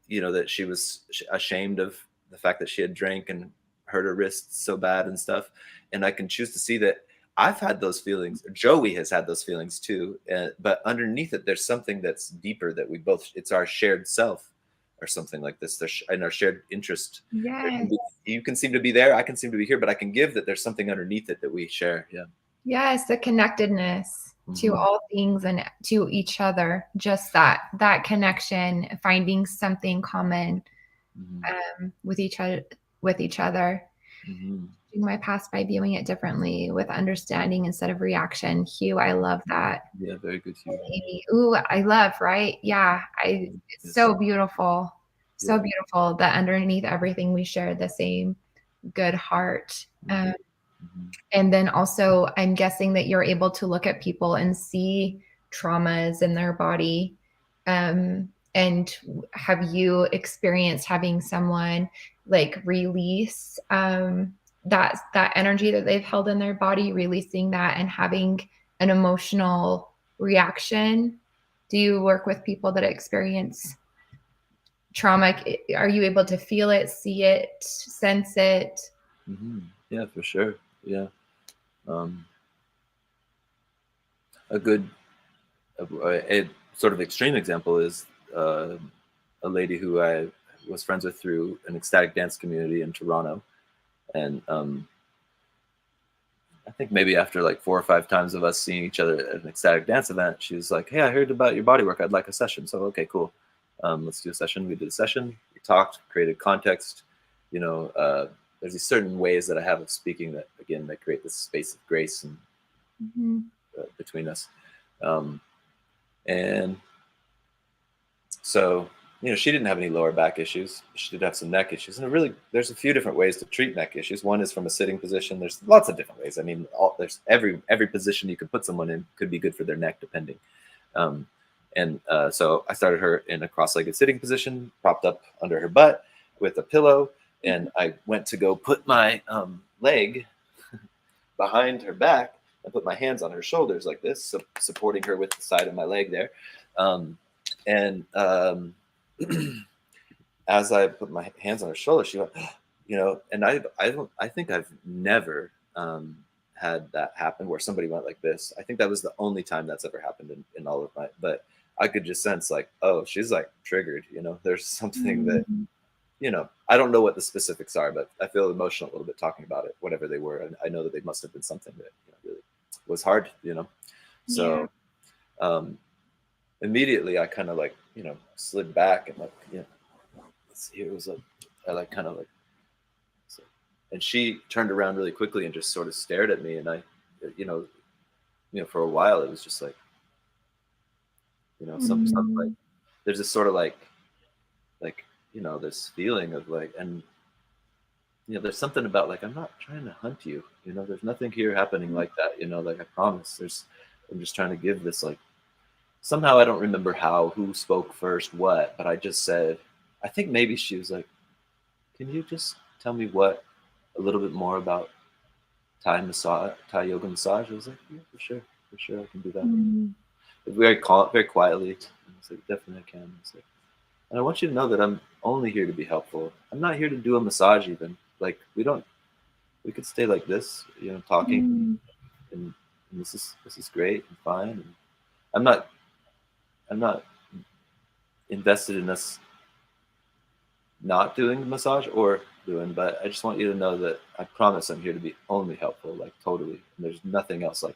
that she was ashamed of the fact that she had drank and hurt her wrists so bad and stuff. And I can choose to see that I've had those feelings. Joey has had those feelings too. But underneath it, there's something that's deeper, that it's our shared self or something like this. And our shared interest. Yes. You can seem to be there. I can seem to be here, but I can give that there's something underneath it that we share. Yeah. Yes, the connectedness to Mhm. all things and to each other. Just that connection, finding something common Mhm. with each other. With each other. Mhm. Acknowledging my past by viewing it differently with understanding instead of reaction. Hugh, I love that. Yeah, very good, Hugh. Amy, ooh, I love, right? Yeah, it's Yes. so beautiful. So Yeah. beautiful that underneath everything we share the same good heart. Mhm. And then also, I'm guessing that you're able to look at people and see traumas in their body. And have you experienced having someone like release that energy that they've held in their body, releasing that and having an emotional reaction? Do you work with people that experience trauma? Are you able to feel it, see it, sense it? Yeah, for sure. Yeah. Um, a good, a sort of extreme example is a lady who I was friends with through an ecstatic dance community in Toronto. And I think maybe after like 4 or 5 times of us seeing each other at an ecstatic dance event, she was like, "Hey, I heard about your body work. I'd like a session." So, okay, cool. Let's do a session. We did a session. We talked, created context. You know, there's these certain ways that I have of speaking that, again, that create this space of grace and Mhm. between us. Um, and so, she didn't have any lower back issues. She did have some neck issues, and really, there's a few different ways to treat neck issues. One is from a sitting position. There's lots of different ways. I mean, there's every position you could put someone in could be good for their neck, depending. Um, and so I started her in a cross-legged sitting position, propped up under her butt with a pillow, and I went to go put my leg behind her back and put my hands on her shoulders like this, supporting her with the side of my leg there. Um, and as I put my hands on her shoulder, she went, and I think I've never had that happen where somebody went like this. I think that was the only time that's ever happened in all of my, but I could just sense like, oh, she's like triggered, there's something that, Mhm. I don't know what the specifics are, but I feel emotional a little bit talking about it, whatever they were. And I know that they must have been something that really was hard, Yeah. So um, immediately I kind of like, slid back and like, let's see, it was like, I like kind of like, so, and she turned around really quickly and just sort of stared at me. And I, you know, for a while it was just like, some like, Mhm. there's this sort of like, this feeling of like, and there's something about like I'm not trying to hunt you. There's nothing here happening like that. Like I promise. I'm just trying to give this like somehow I don't remember who spoke first, what, but I just said I think maybe she was like, "Can you just tell me a little bit more about Thai yoga massage?" I was like, "Yeah, for sure, I can do that." Mhm. Very very quietly. I was like, "Definitely I can." I was like, and I want you to know that I'm only here to be helpful. I'm not here to do a massage even. Like we could stay like this, talking, Mhm. and this is great and fine. And I'm not I'm not invested in us not doing the massage or doing, but I just want you to know that I promise I'm here to be only helpful, like totally. And there's nothing else like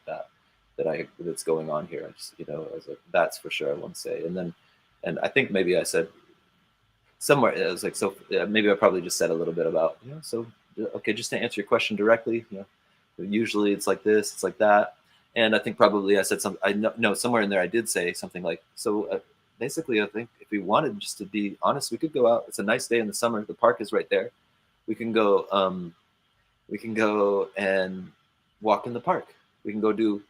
that's going on here. I just, I was like, that's for sure. I want to say, and I think maybe I said somewhere it was like, so maybe I probably just said a little bit about, so okay, just to answer your question directly, usually it's like this, it's like that. And I think probably I said something, I know, no, somewhere in there I did say something like, so basically, I think if we wanted just to be honest, we could go out. It's a nice day in the summer. The park is right there. We can go, we can go and walk in the park. We can go do,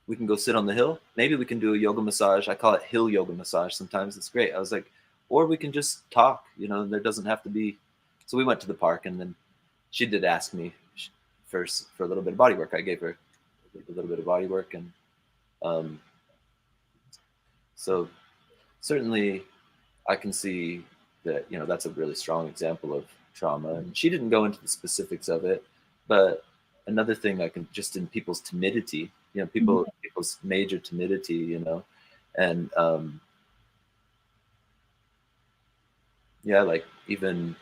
we can go sit on the hill. Maybe we can do a yoga massage. I call it hill yoga massage. Sometimes it's great. I was like, or we can just talk, there doesn't have to be. So we went to the park, and then she did ask me first for a little bit of body work. I gave her a little bit of body work. And um, so certainly I can see that, that's a really strong example of trauma. And she didn't go into the specifics of it, but another thing I can just in people's timidity, Mhm. people's major timidity, and yeah, like even,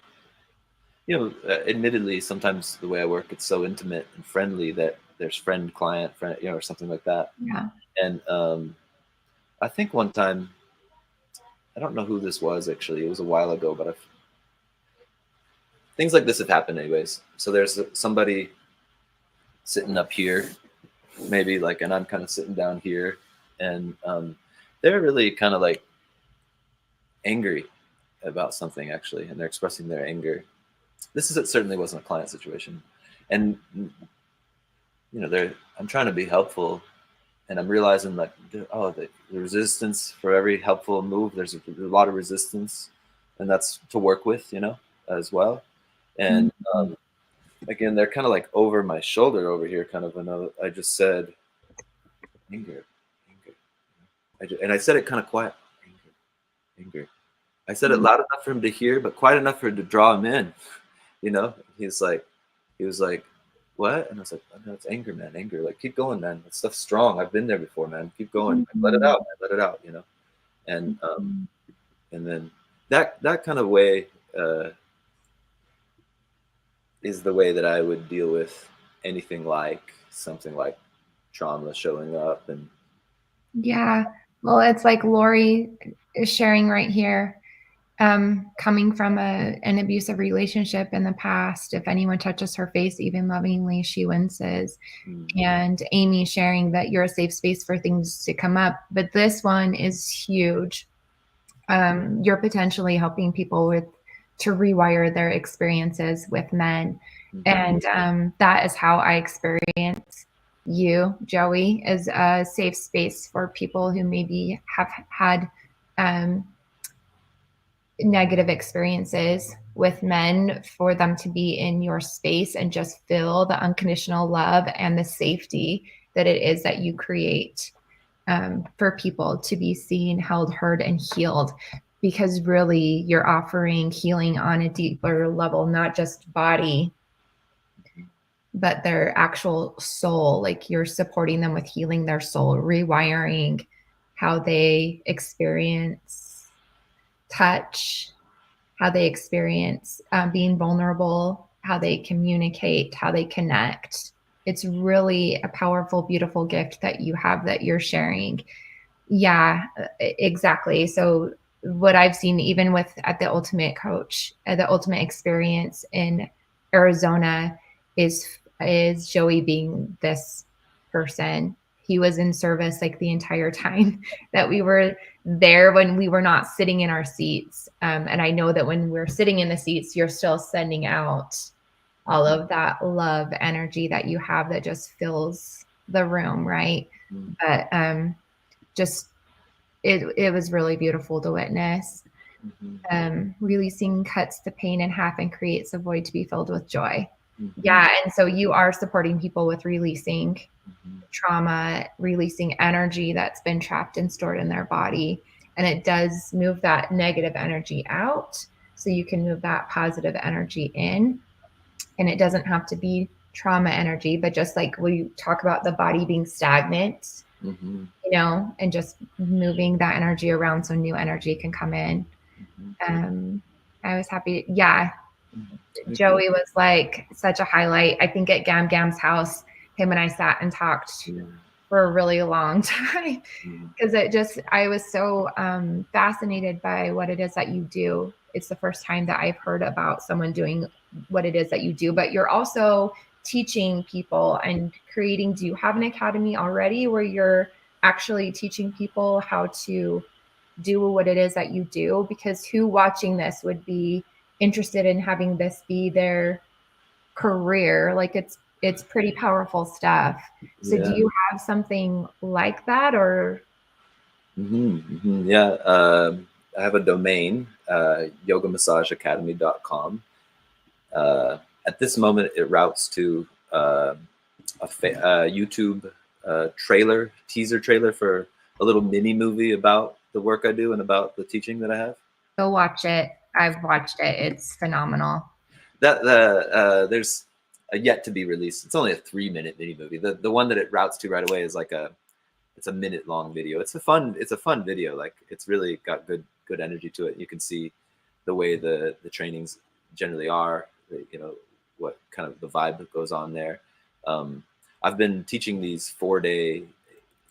admittedly, sometimes the way I work, it's so intimate and friendly that there's friend, client, friend, or something like that. Yeah. And I think one time, I don't know who this was actually. It was a while ago, but things like this have happened anyways. So there's somebody. sitting up here, maybe like, and I'm kind of sitting down here, and they're really kind of like angry about something actually, and they're expressing their anger. It certainly wasn't a client situation, and I'm trying to be helpful, and I'm realizing that the resistance for every helpful move, there's a lot of resistance, and that's to work with, as well. And again, they're kind of like over my shoulder over here, kind of another. I just said anger, anger. And I said it kind of quiet, anger. I said it loud enough for him to hear, but quiet enough for him to draw him in. He was like, what? And I was like, oh, no, it's anger, man, anger. Like, keep going, man. That stuff's strong. I've been there before, man. Keep going. Like, let it out, man. Let it out, And then that kind of way is the way that I would deal with anything like something like trauma showing up. And yeah, well, it's like Lori is sharing right here. Coming from an abusive relationship in the past, if anyone touches her face, even lovingly, she winces. And Amy sharing that you're a safe space for things to come up. But this one is huge. You're potentially helping people to rewire their experiences with men. And that is how I experience you, Joey, as a safe space for people who maybe have had negative experiences with men, for them to be in your space and just feel the unconditional love and the safety that it is that you create for people to be seen, held, heard, and healed. Because really, you're offering healing on a deeper level, not just body, but their actual soul. Like, you're supporting them with healing their soul, rewiring how they experience touch, how they experience being vulnerable, how they communicate, how they connect. It's really a powerful, beautiful gift that you have that you're sharing. Yeah, exactly. So what I've seen, even at the Ultimate Coach, the Ultimate Experience in Arizona, is Joey being this person. He was in service like the entire time that we were there, when we were not sitting in our seats. And I know that when we're sitting in the seats, you're still sending out all of that love energy that you have that just fills the room, right? But just it was really beautiful to witness. Releasing cuts the pain in half and creates a void to be filled with joy. Yeah, and so you are supporting people with releasing trauma, releasing energy that's been trapped and stored in their body. And it does move that negative energy out, so you can move that positive energy in. And it doesn't have to be trauma energy, but just like we talk about the body being stagnant, and just moving that energy around so new energy can come in. I was happy. Yeah. Joey was like such a highlight. I think at Gam Gam's house, him and I sat and talked for a really long time, because I was so fascinated by what it is that you do. It's the first time that I've heard about someone doing what it is that you do, but you're also teaching people and creating. Do you have an academy already where you're actually teaching people how to do what it is that you do? Because who watching this would be interested in having this be their career? Like, it's pretty powerful stuff. So do you have something like that, or? Yeah, I have a domain, yogamassageacademy.com. At this moment, it routes to a YouTube teaser trailer for a little mini movie about the work I do and about the teaching that I have. Go watch it. I've watched it. It's phenomenal. There's a yet to be released. It's only a 3-minute mini movie. The one that it routes to right away is like it's a minute long video. It's a fun video. Like, it's really got good energy to it. You can see the way the trainings generally are, what kind of the vibe that goes on there. I've been teaching these 4-day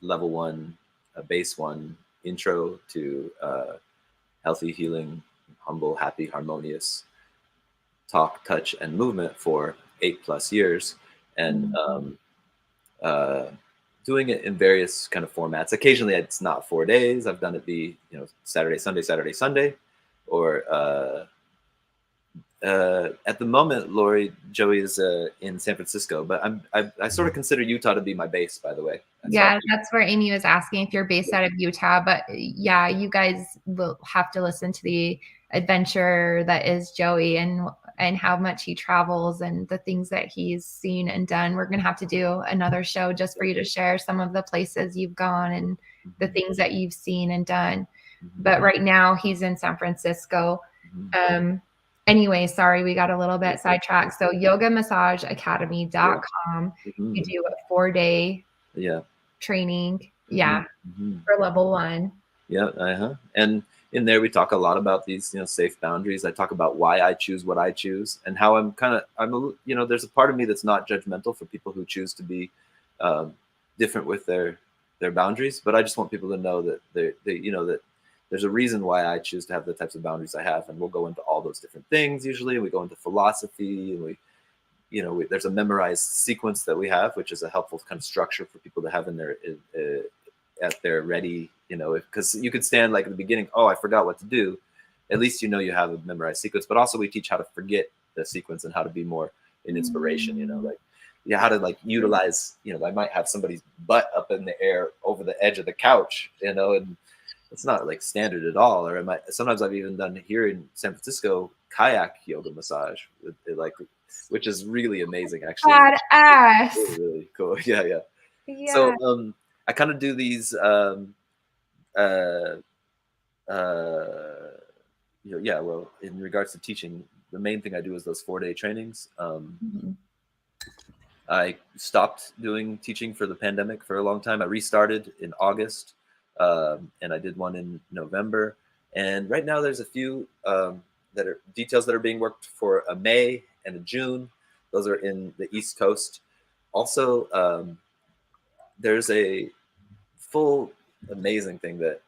level 1, base 1 intro to healthy, healing, humble, happy, harmonious talk, touch, and movement for 8+ years. And doing it in various kind of formats. Occasionally, it's not 4 days. I've done it be Saturday, Sunday, Saturday, Sunday, or at the moment, Lori, Joey is in San Francisco, but I sort of consider Utah to be my base, by the way. Yeah, that's where Amy was asking if you're based out of Utah. But yeah, you guys will have to listen to the adventure that is Joey and how much he travels and the things that he's seen and done. We're gonna have to do another show just for you to share some of the places you've gone and the things that you've seen and done. But right now he's in San Francisco. Anyway, sorry, we got a little bit sidetracked. So yogamassageacademy.com. You do a 4-day training. For level 1. And in there we talk a lot about these safe boundaries. I talk about why I choose what I choose and how there's a part of me that's not judgmental for people who choose to be different with their boundaries, but I just want people to know that that there's a reason why I choose to have the types of boundaries I have, and we'll go into all those different things. Usually we go into philosophy, and there's a memorized sequence that we have, which is a helpful kind of structure for people to have in their at their ready, because you could stand like at the beginning, oh, I forgot what to do. At least you have a memorized sequence, but also we teach how to forget the sequence and how to be more in inspiration, how to utilize, I might have somebody's butt up in the air over the edge of the couch, and it's not like standard at all. Or sometimes I've even done here in San Francisco kayak yoga massage, which is really amazing, actually. Badass. Really, really cool. Yeah. So I kind of do these well, in regards to teaching, the main thing I do is those 4-day trainings. I stopped doing teaching for the pandemic for a long time. I restarted in August, and I did one in November. And right now there's a few details that are being worked for a May and a June. Those are in the East Coast. Also, there's a full amazing thing that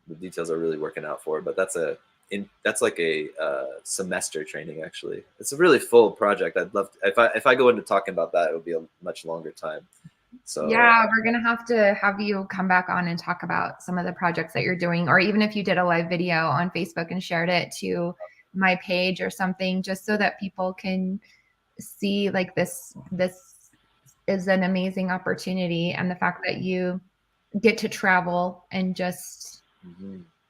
the details are really working out for, but that's like a semester training. Actually, it's a really full project. I'd love if I go into talking about that, it would be a much longer time. So yeah, we're gonna have to have you come back on and talk about some of the projects that you're doing, or even if you did a live video on Facebook and shared it to my page or something, just so that people can see like this is an amazing opportunity, and the fact that you get to travel and just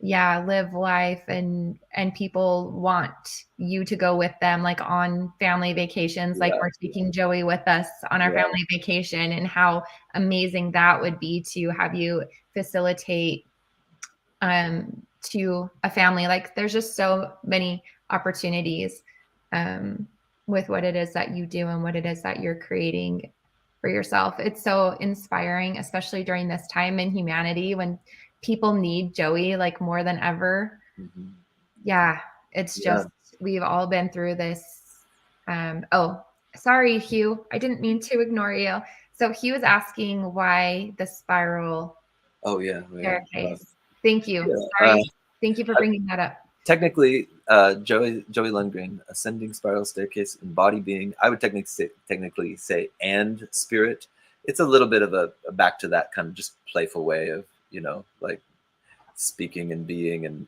live life, and people want you to go with them, like on family vacations, like we're taking Joey with us on our family vacation, and how amazing that would be to have you facilitate to a family. Like there's just so many opportunities with what it is that you do and what it is that you're creating for yourself. It's so inspiring, especially during this time in humanity when people need Joey like more than ever. It's just we've all been through this. Oh, sorry, Hugh, I didn't mean to ignore you. So he was asking why the spiral staircase. Thank you. Sorry. Thank you for bringing that up. Technically, Joey Lundgreen, ascending spiral staircase and body being, I would technically say and spirit. It's a little bit of a back to that kind of just playful way of like speaking and being, and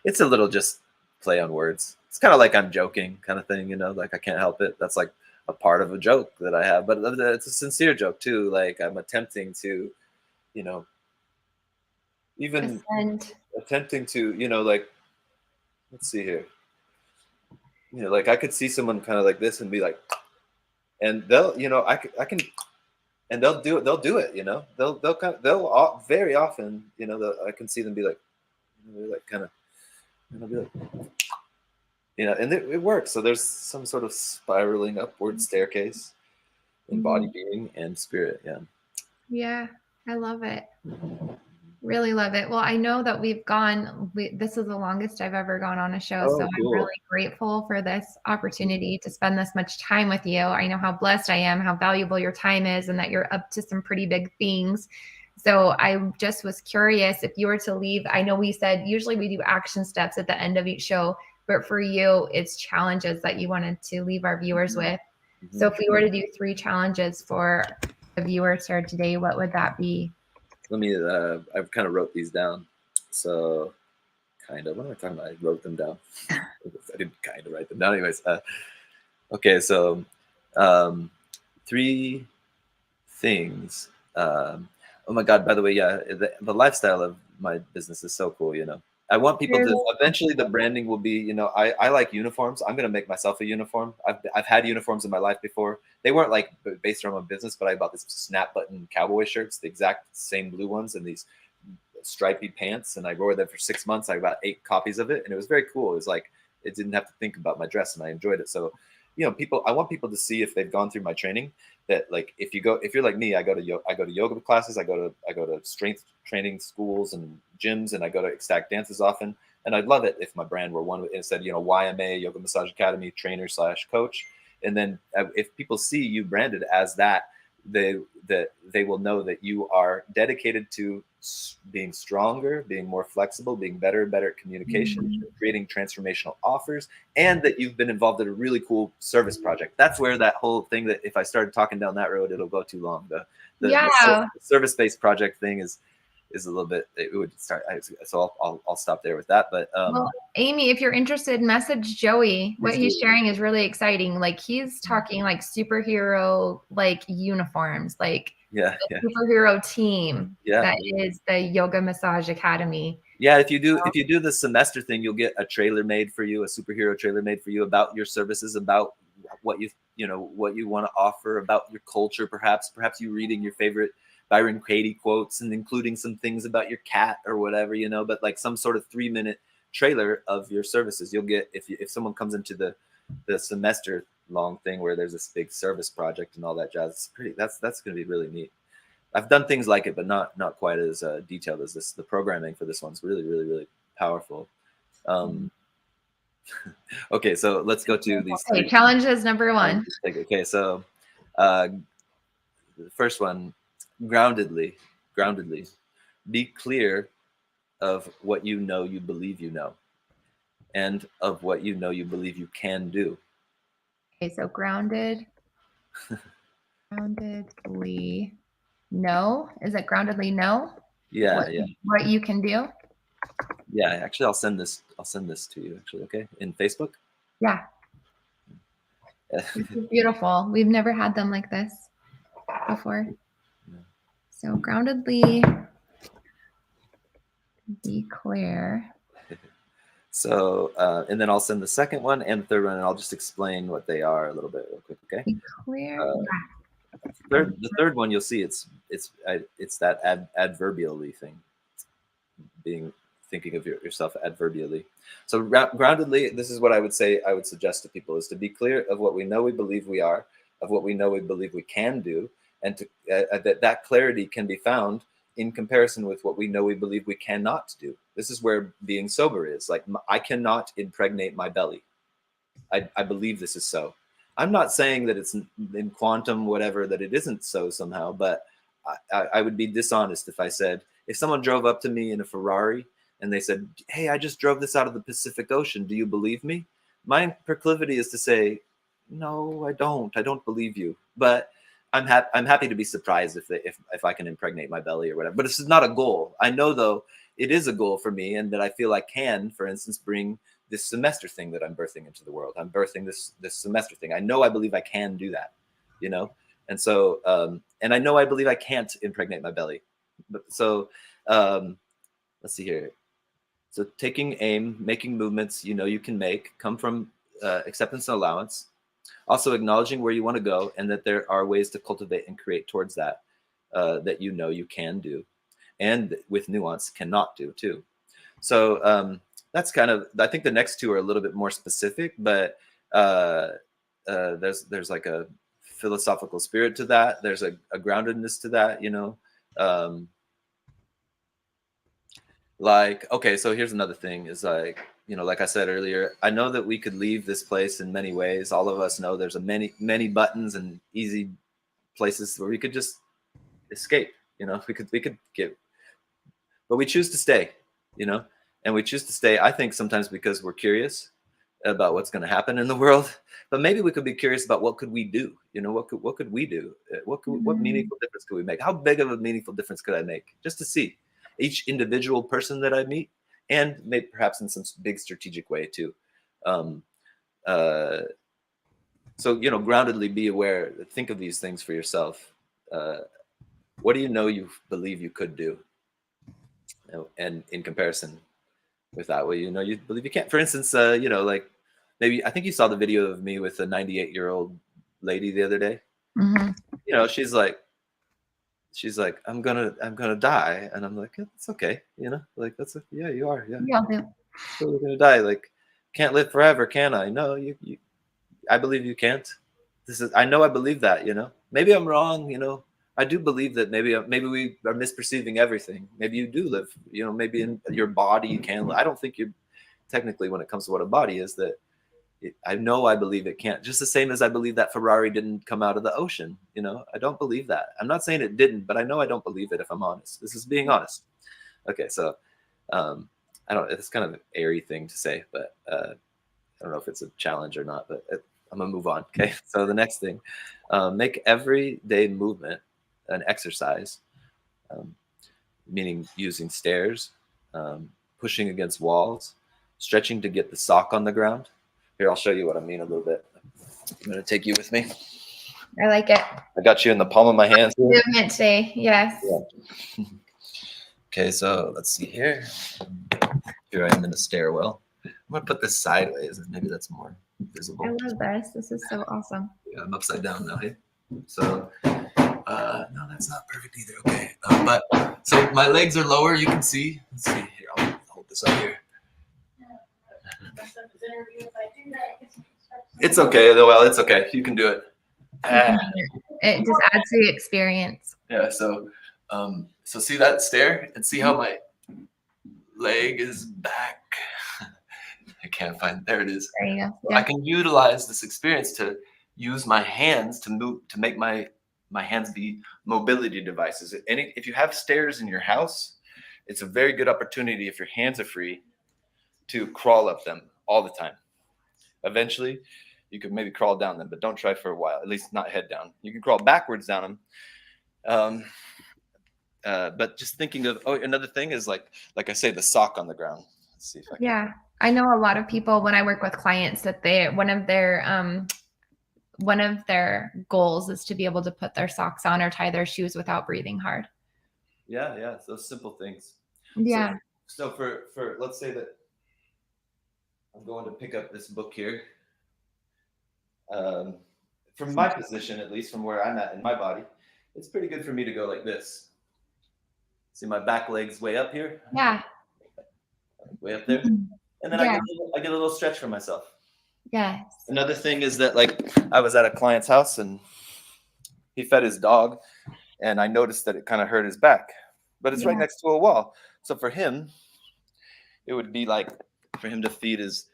it's a little just play on words. It's kind of like I'm joking kind of thing, like I can't help it. That's like a part of a joke that I have, but it's a sincere joke too. Like I'm attempting to, even attempting to, like, let's see here. Like I could see someone kind of like this and be like, and they'll, I can, and they'll do it. They'll do it. They'll very often, I can see them be like kind of, be like, and it works. So there's some sort of spiraling upward staircase in body, being, and spirit. Yeah, I love it. Really love it. Well, I know that this is the longest I've ever gone on a show. So cool. I'm really grateful for this opportunity to spend this much time with you. I know how blessed I am, how valuable your time is, and that you're up to some pretty big things. So I just was curious if you were to leave. I know we said usually we do action steps at the end of each show, but for you, it's challenges that you wanted to leave our viewers with. So if we were to do 3 challenges for the viewers here today, what would that be? Let me, I've kind of wrote these down. So kind of, what am I talking about? I wrote them down. I didn't kind of write them down. Anyways, okay, so 3 things. Oh my God, by the way, yeah, the lifestyle of my business is so cool, you know. I want people to, eventually the branding will be, you know, I like uniforms. I'm going to make myself a uniform. I've had uniforms in my life before. They weren't like based around my business, but I bought this snap button cowboy shirts, the exact same blue ones, and these stripy pants, and I wore them for 6 months. I got 8 copies of it, and it was very cool. It was like, it didn't have to think about my dress, and I enjoyed it. So, you know, I want people to see, if they've gone through my training, that like, if you're like me, I go to yoga classes, I go to strength training schools and gyms, and I go to ecstatic dances often. And I'd love it if my brand were one, instead, you know, YMA, Yoga Massage Academy, trainer / coach. And then if people see you branded as that, they will know that you are dedicated to being stronger, being more flexible, being better at communication, creating transformational offers, and that you've been involved in a really cool service project. That's where that whole thing, that if I started talking down that road, it'll go too long. The service-based project thing is a little bit, it would start. So I'll stop there with that. But well, Amy, if you're interested, message Joey. What he's sharing is really exciting. Like, he's talking like superhero like uniforms, like superhero team that is the Yoga Massage Academy. Yeah, if you do the semester thing, you'll get a trailer made for you, a superhero trailer made for you about your services, about what what you want to offer, about your culture, perhaps you reading your favorite Byron Katie quotes and including some things about your cat or whatever, you know, but like some sort of 3-minute trailer of your services. You'll get, if someone comes into the semester long thing where there's this big service project and all that jazz, that's going to be really neat. I've done things like it, but not quite as detailed as this. The programming for this one's really powerful. Okay, so let's go to these. Okay, challenges number 1. Okay, so the first one, groundedly, be clear of what you know you believe you know, and of what you know you believe you can do. Okay, so groundedly know. Is it groundedly know? Yeah, what you can do? Yeah, actually, I'll send this to you, actually, okay? In Facebook? Yeah. This is beautiful. We've never had them like this before. So groundedly be clear. So, and then I'll send the second one and the third one, and I'll just explain what they are a little bit real quick, okay? Be clear. The third one, you'll see it's that adverbially thing, thinking of yourself adverbially. So groundedly, this is what I would suggest to people, is to be clear of what we know we believe we are, of what we know we believe we can do, and to that clarity can be found in comparison with what we know we believe we cannot do. This is where being sober is. Like, I cannot impregnate my belly. I believe this is so. I'm not saying that it's in quantum whatever that it isn't so somehow, but I would be dishonest if I said, if someone drove up to me in a Ferrari and they said, hey, I just drove this out of the Pacific Ocean, do you believe me? My proclivity is to say, no, I don't believe you. But I'm happy to be surprised if I can impregnate my belly or whatever. But this is not a goal. I know, though, it is a goal for me, and that I feel I can, for instance, bring this semester thing that I'm birthing into the world. I'm birthing this semester thing. I know, I believe I can do that, you know? And so, and I know I believe I can't impregnate my belly. But so, let's see here. So taking aim, making movements you know you can make, come from acceptance and allowance. Also acknowledging where you want to go, and that there are ways to cultivate and create towards that, that you know you can do, and with nuance cannot do too. So that's kind of, I think the next two are a little bit more specific, but there's like a philosophical spirit to that. There's a groundedness to that, you know. Like, okay, so here's another thing, is like, you know, like I said earlier, I know that we could leave this place in many ways. All of us know there's many buttons and easy places where we could just escape, you know. We could get, but we choose to stay, you know. And we choose to stay, I think, sometimes because we're curious, about what's going to happen in the world, but maybe we could be curious about what could we do? What could we do? What meaningful difference could we make? How big of a meaningful difference could I make? Just to see each individual person that I meet, and maybe perhaps in some big strategic way too. So groundedly be aware. Think of these things for yourself. What do you believe you could do? And in comparison with that, well, you believe you can't. For instance, like maybe I think you saw the video of me with a 98-year-old lady the other day. Mm-hmm. She's like, I'm gonna die, and I'm like, it's okay, like yeah, you are, yeah, so we're gonna die. Like, can't live forever, can I? No, you I believe you can't. I know I believe that. Maybe I'm wrong. I do believe that maybe we are misperceiving everything. Maybe you do live, maybe in your body you can. I don't think you technically, when it comes to what a body is, that I know I believe it can't. Just the same as I believe that Ferrari didn't come out of the ocean. I don't believe that. I'm not saying it didn't, but I know I don't believe it if I'm honest. This is being honest. Okay, so I don't. It's kind of an airy thing to say, but I don't know if it's a challenge or not. But I'm gonna move on. Okay, so the next thing, make everyday movement an exercise, meaning using stairs, pushing against walls, stretching to get the sock on the ground. Here, I'll show you what I mean a little bit. I'm going to take you with me. I like it. I got you in the palm of my hands. Movement today, yes. Yeah. Okay, so let's see here. Here I am in a stairwell. I'm going to put this sideways, and maybe that's more visible. I love this. This is so awesome. Yeah, I'm upside down now. Hey, so no, that's not perfect either. Okay, but so my legs are lower. You can see. Let's see here. I'll hold this up here. It's okay. Well, it's okay. You can do it. It just adds to the experience. Yeah. So see that stair, and see how my leg is back. I can't find. There it is. There you go. Yeah. I can utilize this experience to use my hands to move, to make my hands be mobility devices. If you have stairs in your house, it's a very good opportunity, if your hands are free, to crawl up them all the time. Eventually, you could maybe crawl down them, but don't try for a while, at least not head down. You can crawl backwards down them. But just thinking of, another thing is like I say, the sock on the ground. Let's see if I can. Yeah. I know a lot of people, when I work with clients, that one of their goals is to be able to put their socks on or tie their shoes without breathing hard. Yeah. Those simple things. Yeah. So for let's say that I'm going to pick up this book here. From my position, at least from where I'm at in my body, it's pretty good for me to go like this. See my back leg's way up here? Yeah. Way up there. And then I get a little stretch for myself. Yes. Another thing is that, like, I was at a client's house and he fed his dog, and I noticed that it kind of hurt his back, but it's right next to a wall. So for him, it would be like, for him to feed his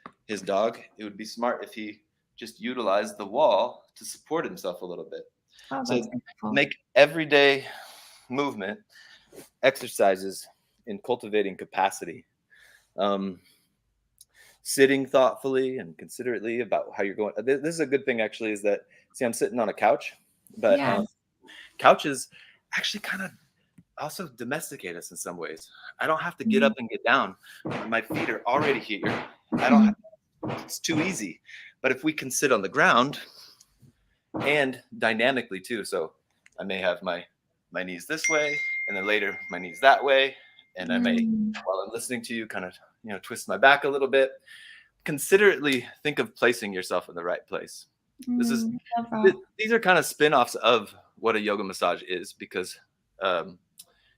dog, it would be smart if he just utilized the wall to support himself a little bit. Oh, so make everyday movement exercises in cultivating capacity. Sitting thoughtfully and considerately about how you're going. This is a good thing, actually, is that, see, I'm sitting on a couch, but couches actually kind of also domesticate us in some ways. I don't have to get up and get down. My feet are already here. It's too easy. But if we can sit on the ground, and dynamically too, so I may have my knees this way, and then later my knees that way, and I may, while I'm listening to you, kind of twist my back a little bit. Considerately think of placing yourself in the right place. These are kind of spin-offs of what a yoga massage is, because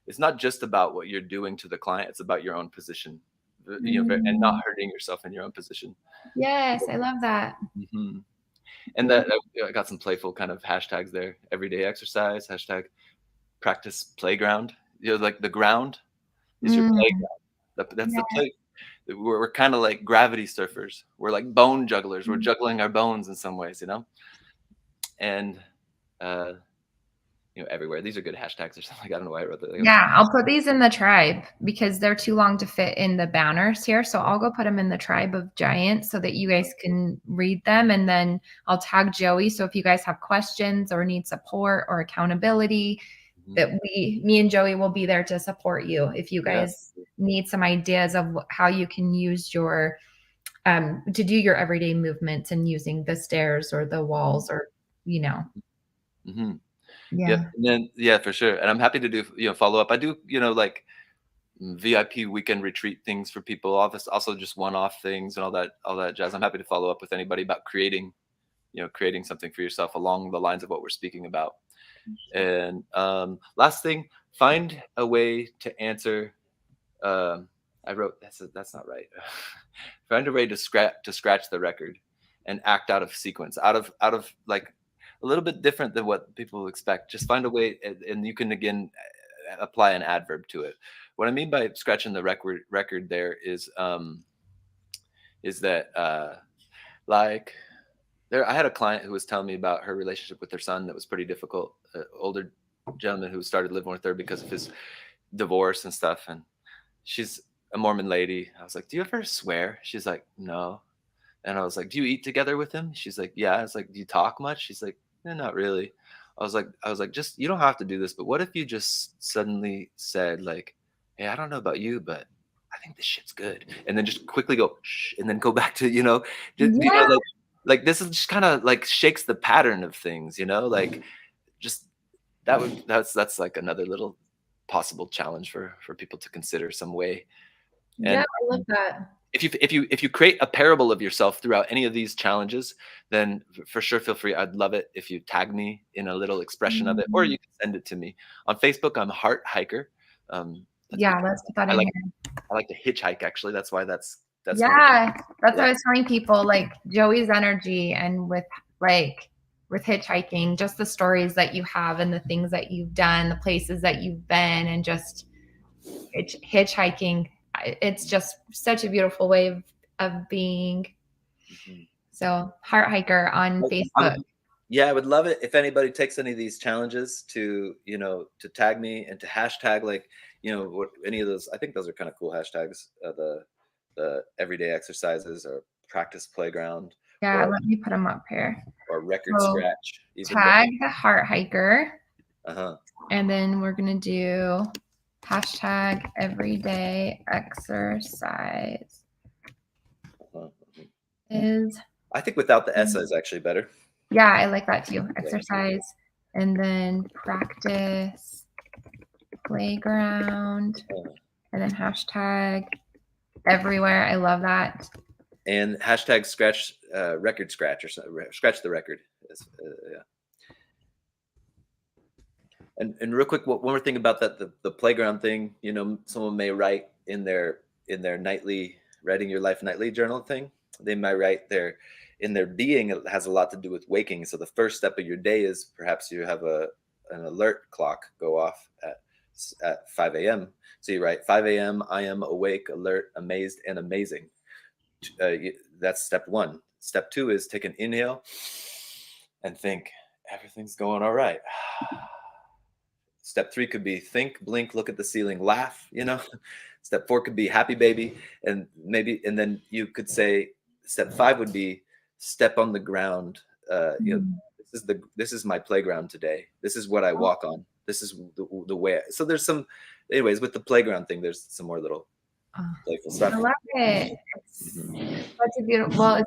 it's not just about what you're doing to the client, it's about your own position, and not hurting yourself in your own position. Yes, I love that. Mm-hmm. And that I got some playful kind of hashtags there. Everyday exercise, hashtag practice playground. Like the ground is your playground. That's the place. We're kind of like gravity surfers. We're like bone jugglers. We're juggling our bones in some ways, And everywhere. These are good hashtags or something. Like, I don't know why I wrote that. Yeah, I'll put these in the tribe because they're too long to fit in the banners here. So I'll go put them in the tribe of giants so that you guys can read them. And then I'll tag Joey. So if you guys have questions or need support or accountability, that me and Joey will be there to support you. If you guys need some ideas of how you can use your, to do your everyday movements and using the stairs or the walls or, Mm-hmm. Yeah. Yep. And then, for sure. And I'm happy to do, follow up. I do, like VIP weekend retreat things for people, also just one-off things and all that jazz. I'm happy to follow up with anybody about creating something for yourself along the lines of what we're speaking about. And last thing, find a way to answer. I wrote that's not right. Find a way to scratch the record and act out of sequence, out of like a little bit different than what people expect. Just find a way, and you can again apply an adverb to it. What I mean by scratching the record there is that like I had a client who was telling me about her relationship with her son that was pretty difficult. Older gentleman who started living with her because of his divorce and stuff. And she's a Mormon lady. I was like, "Do you ever swear?" She's like, "No." And I was like, "Do you eat together with him?" She's like, "Yeah." I was like, "Do you talk much?" She's like, "No, not really." I was like, just, you don't have to do this, but what if you just suddenly said like, "Hey, I don't know about you, but I think this shit's good," and then just quickly go shh, and then go back to Yeah. like this is just kind of like shakes the pattern of things, like just that's like another little possible challenge for people to consider some way. Yeah, And I love that. if you create a parable of yourself throughout any of these challenges, then for sure feel free. I'd love it if you tag me in a little expression of it, or you can send it to me on Facebook. I'm Heart Hiker. That's Yeah, because let's put that I in like here. I like to hitchhike. Actually, that's why that's one of Yeah, that's what yeah. I was telling people, like Joey's energy and with hitchhiking, just the stories that you have and the things that you've done, the places that you've been, and just hitchhiking. It's just such a beautiful way of being. So, Heart Hiker on Facebook. I would love it if anybody takes any of these challenges to tag me and to hashtag any of those. I think those are kind of cool hashtags. The everyday exercises or practice playground Yeah, or let me put them up here. record So, scratch. Even tag the Heart Hiker. Uh-huh. And then we're going to do hashtag everyday exercise. Is I think without the S is actually better. Yeah, I like that too. Exercise and then practice playground and then hashtag everywhere. I love that. And hashtag scratch record scratch or something. Scratch the record. Yeah. And real quick, one more thing about that, the playground thing. Someone may write in their nightly writing your life nightly journal thing. They might write in their being. It has a lot to do with waking. So the first step of your day is perhaps you have an alert clock go off at 5 a.m. So you write 5 a.m. I am awake, alert, amazed, and amazing. That's step one. Step two is take an inhale and think everything's going all right. Step three could be think, blink, look at the ceiling, laugh, Step four could be happy baby. And then you could say step five would be step on the ground. This is my playground today. This is what I walk on. This is the way. So there's anyways, with the playground thing, there's some more little playful stuff. I love it. It's such a beautiful,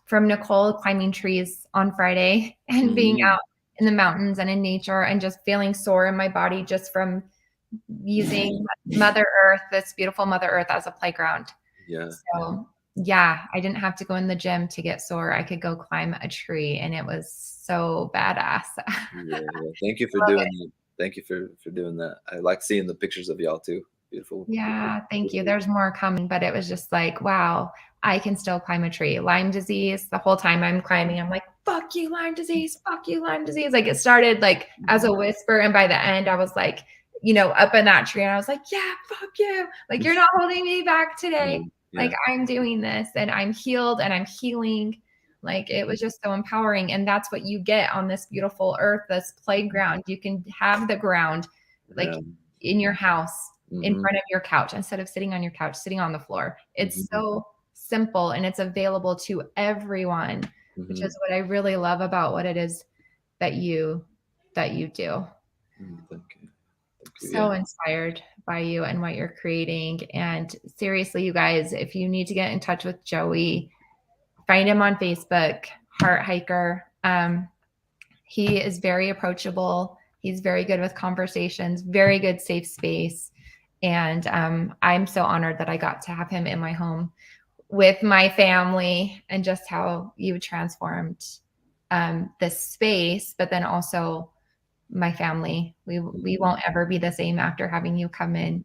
from Nicole climbing trees on Friday and being out in the mountains and in nature and just feeling sore in my body just from using Mother Earth, this beautiful Mother Earth as a playground. Yeah. So I didn't have to go in the gym to get sore. I could go climb a tree and it was so badass. Yeah. Thank you for doing that. Thank you for doing that. I like seeing the pictures of y'all too. Beautiful. Yeah, thank you. There's more coming, but it was just like, wow, I can still climb a tree. Lyme disease, the whole time I'm climbing, I'm like, fuck you, Lyme disease, fuck you, Lyme disease. Like it started like as a whisper. And by the end, I was like, up in that tree and I was like, yeah, fuck you. Like, you're not holding me back today. Like I'm doing this and I'm healed and I'm healing. Like it was just so empowering. And that's what you get on this beautiful earth, this playground. You can have the ground like Yeah. in your house, in Mm-hmm. front of your couch, instead of sitting on your couch, sitting on the floor. It's Mm-hmm. so simple and it's available to everyone, which Mm-hmm. is what I really love about what it is that you do. Thank you. Thank you. So Yeah. inspired by you and what you're creating. And seriously, you guys, if you need to get in touch with Joey, find him on Facebook, Heart Hiker. He is very approachable. He's very good with conversations, very good safe space. And I'm so honored that I got to have him in my home with my family, and just how you transformed this space, but then also my family. We won't ever be the same after having you come in.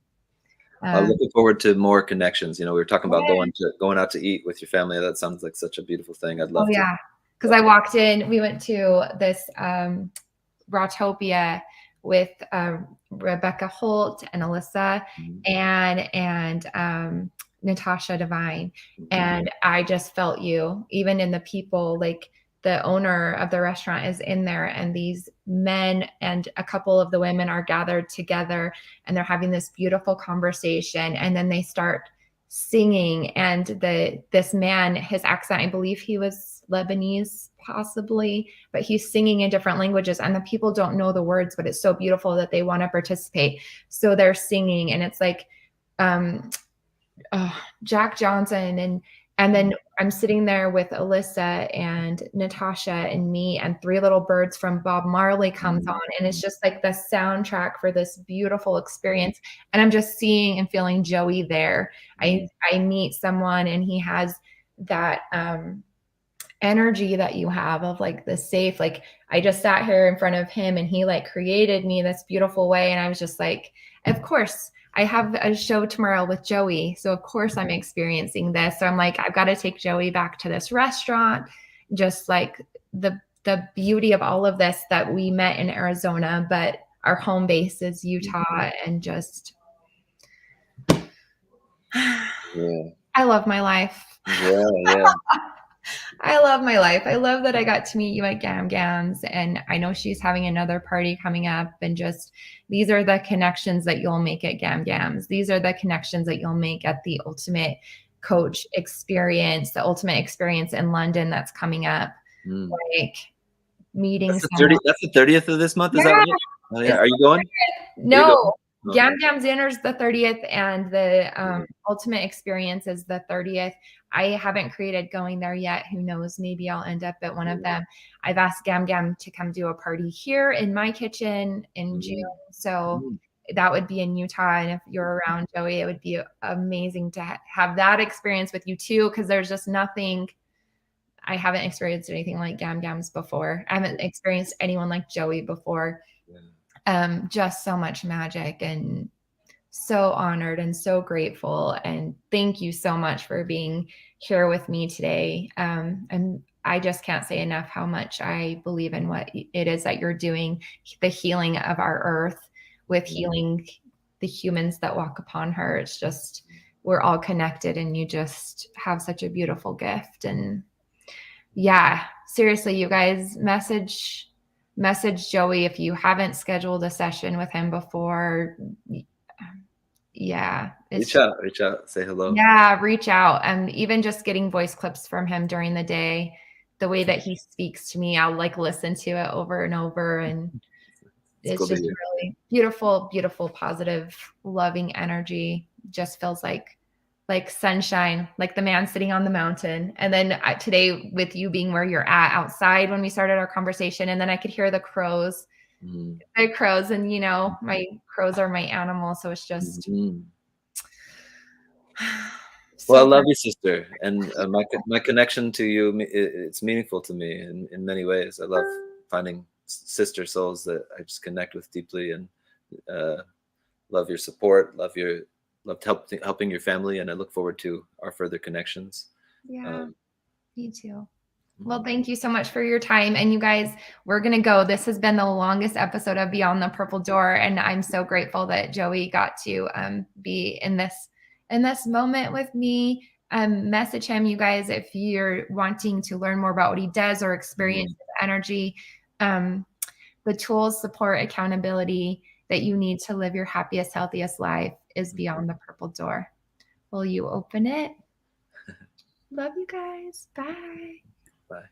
I'm looking forward to more connections. We were talking about Yeah. going out to eat with your family. That sounds like such a beautiful thing. I'd Oh love to. yeah, because I walked in. We went to this Rawtopia with Rebecca Holt and Alyssa and Natasha Devine. And I just felt you, even in the people, like the owner of the restaurant is in there, and these men and a couple of the women are gathered together, and they're having this beautiful conversation. And then they start singing, and this man, his accent, I believe he was Lebanese possibly, but he's singing in different languages, and the people don't know the words, but it's so beautiful that they want to participate. So they're singing, and it's like Jack Johnson, and then I'm sitting there with Alyssa and Natasha and me, and Three Little Birds from Bob Marley comes on, and it's just like the soundtrack for this beautiful experience. And I'm just seeing and feeling Joey there. I meet someone, and he has that energy that you have of like the safe, like I just sat here in front of him, and he like created me this beautiful way. And I was just like, of course I have a show tomorrow with Joey, so of course I'm experiencing this. So I'm like, I've got to take Joey back to this restaurant. Just like the beauty of all of this, that we met in Arizona, but our home base is Utah. And just I love my life. Yeah. I love my life. I love that I got to meet you at Gam Gams, and I know she's having another party coming up. And just these are the connections that you'll make at Gam Gams. These are the connections that you'll make at the Ultimate Coach Experience, the Ultimate Experience in London that's coming up. Like meeting someone. That's the 30th of this month. Is that right? Oh, yeah. Are you going? No. Gam Gam Dinner's the 30th, and the Ultimate Experience is the 30th. I haven't created going there yet. Who knows? Maybe I'll end up at one of them. I've asked Gam Gam to come do a party here in my kitchen in June. So that would be in Utah. And if you're around, Joey, it would be amazing to have that experience with you too, because there's just nothing. I haven't experienced anything like Gam Gams before. I haven't experienced anyone like Joey before. Just so much magic, and so honored and so grateful. And thank you so much for being here with me today. And I just can't say enough how much I believe in what it is that you're doing, the healing of our earth, with healing the humans that walk upon her. It's just, we're all connected, and you just have such a beautiful gift. And yeah, seriously, you guys, message Joey if you haven't scheduled a session with him before. Yeah. Reach out, say hello. Yeah, reach out. And even just getting voice clips from him during the day, the way that he speaks to me, I'll like listen to it over and over. And it's just really beautiful, beautiful, positive, loving energy. Just feels like sunshine, like the man sitting on the mountain. And then today, with you being where you're at outside when we started our conversation, and then I could hear the crows, and my crows are my animal. So it's just, well, I love you, sister. And my connection to you, it's meaningful to me in many ways. I love finding sister souls that I just connect with deeply, and love your support, loved helping your family, and I look forward to our further connections. Yeah, me too. Well, thank you so much for your time. And you guys, we're going to go. This has been the longest episode of Beyond the Purple Door. And I'm so grateful that Joey got to be in this moment with me. message him, you guys, if you're wanting to learn more about what he does or experience energy. The tools, support, accountability that you need to live your happiest, healthiest life is beyond the purple door. Will you open it? Love you guys. Bye. Bye.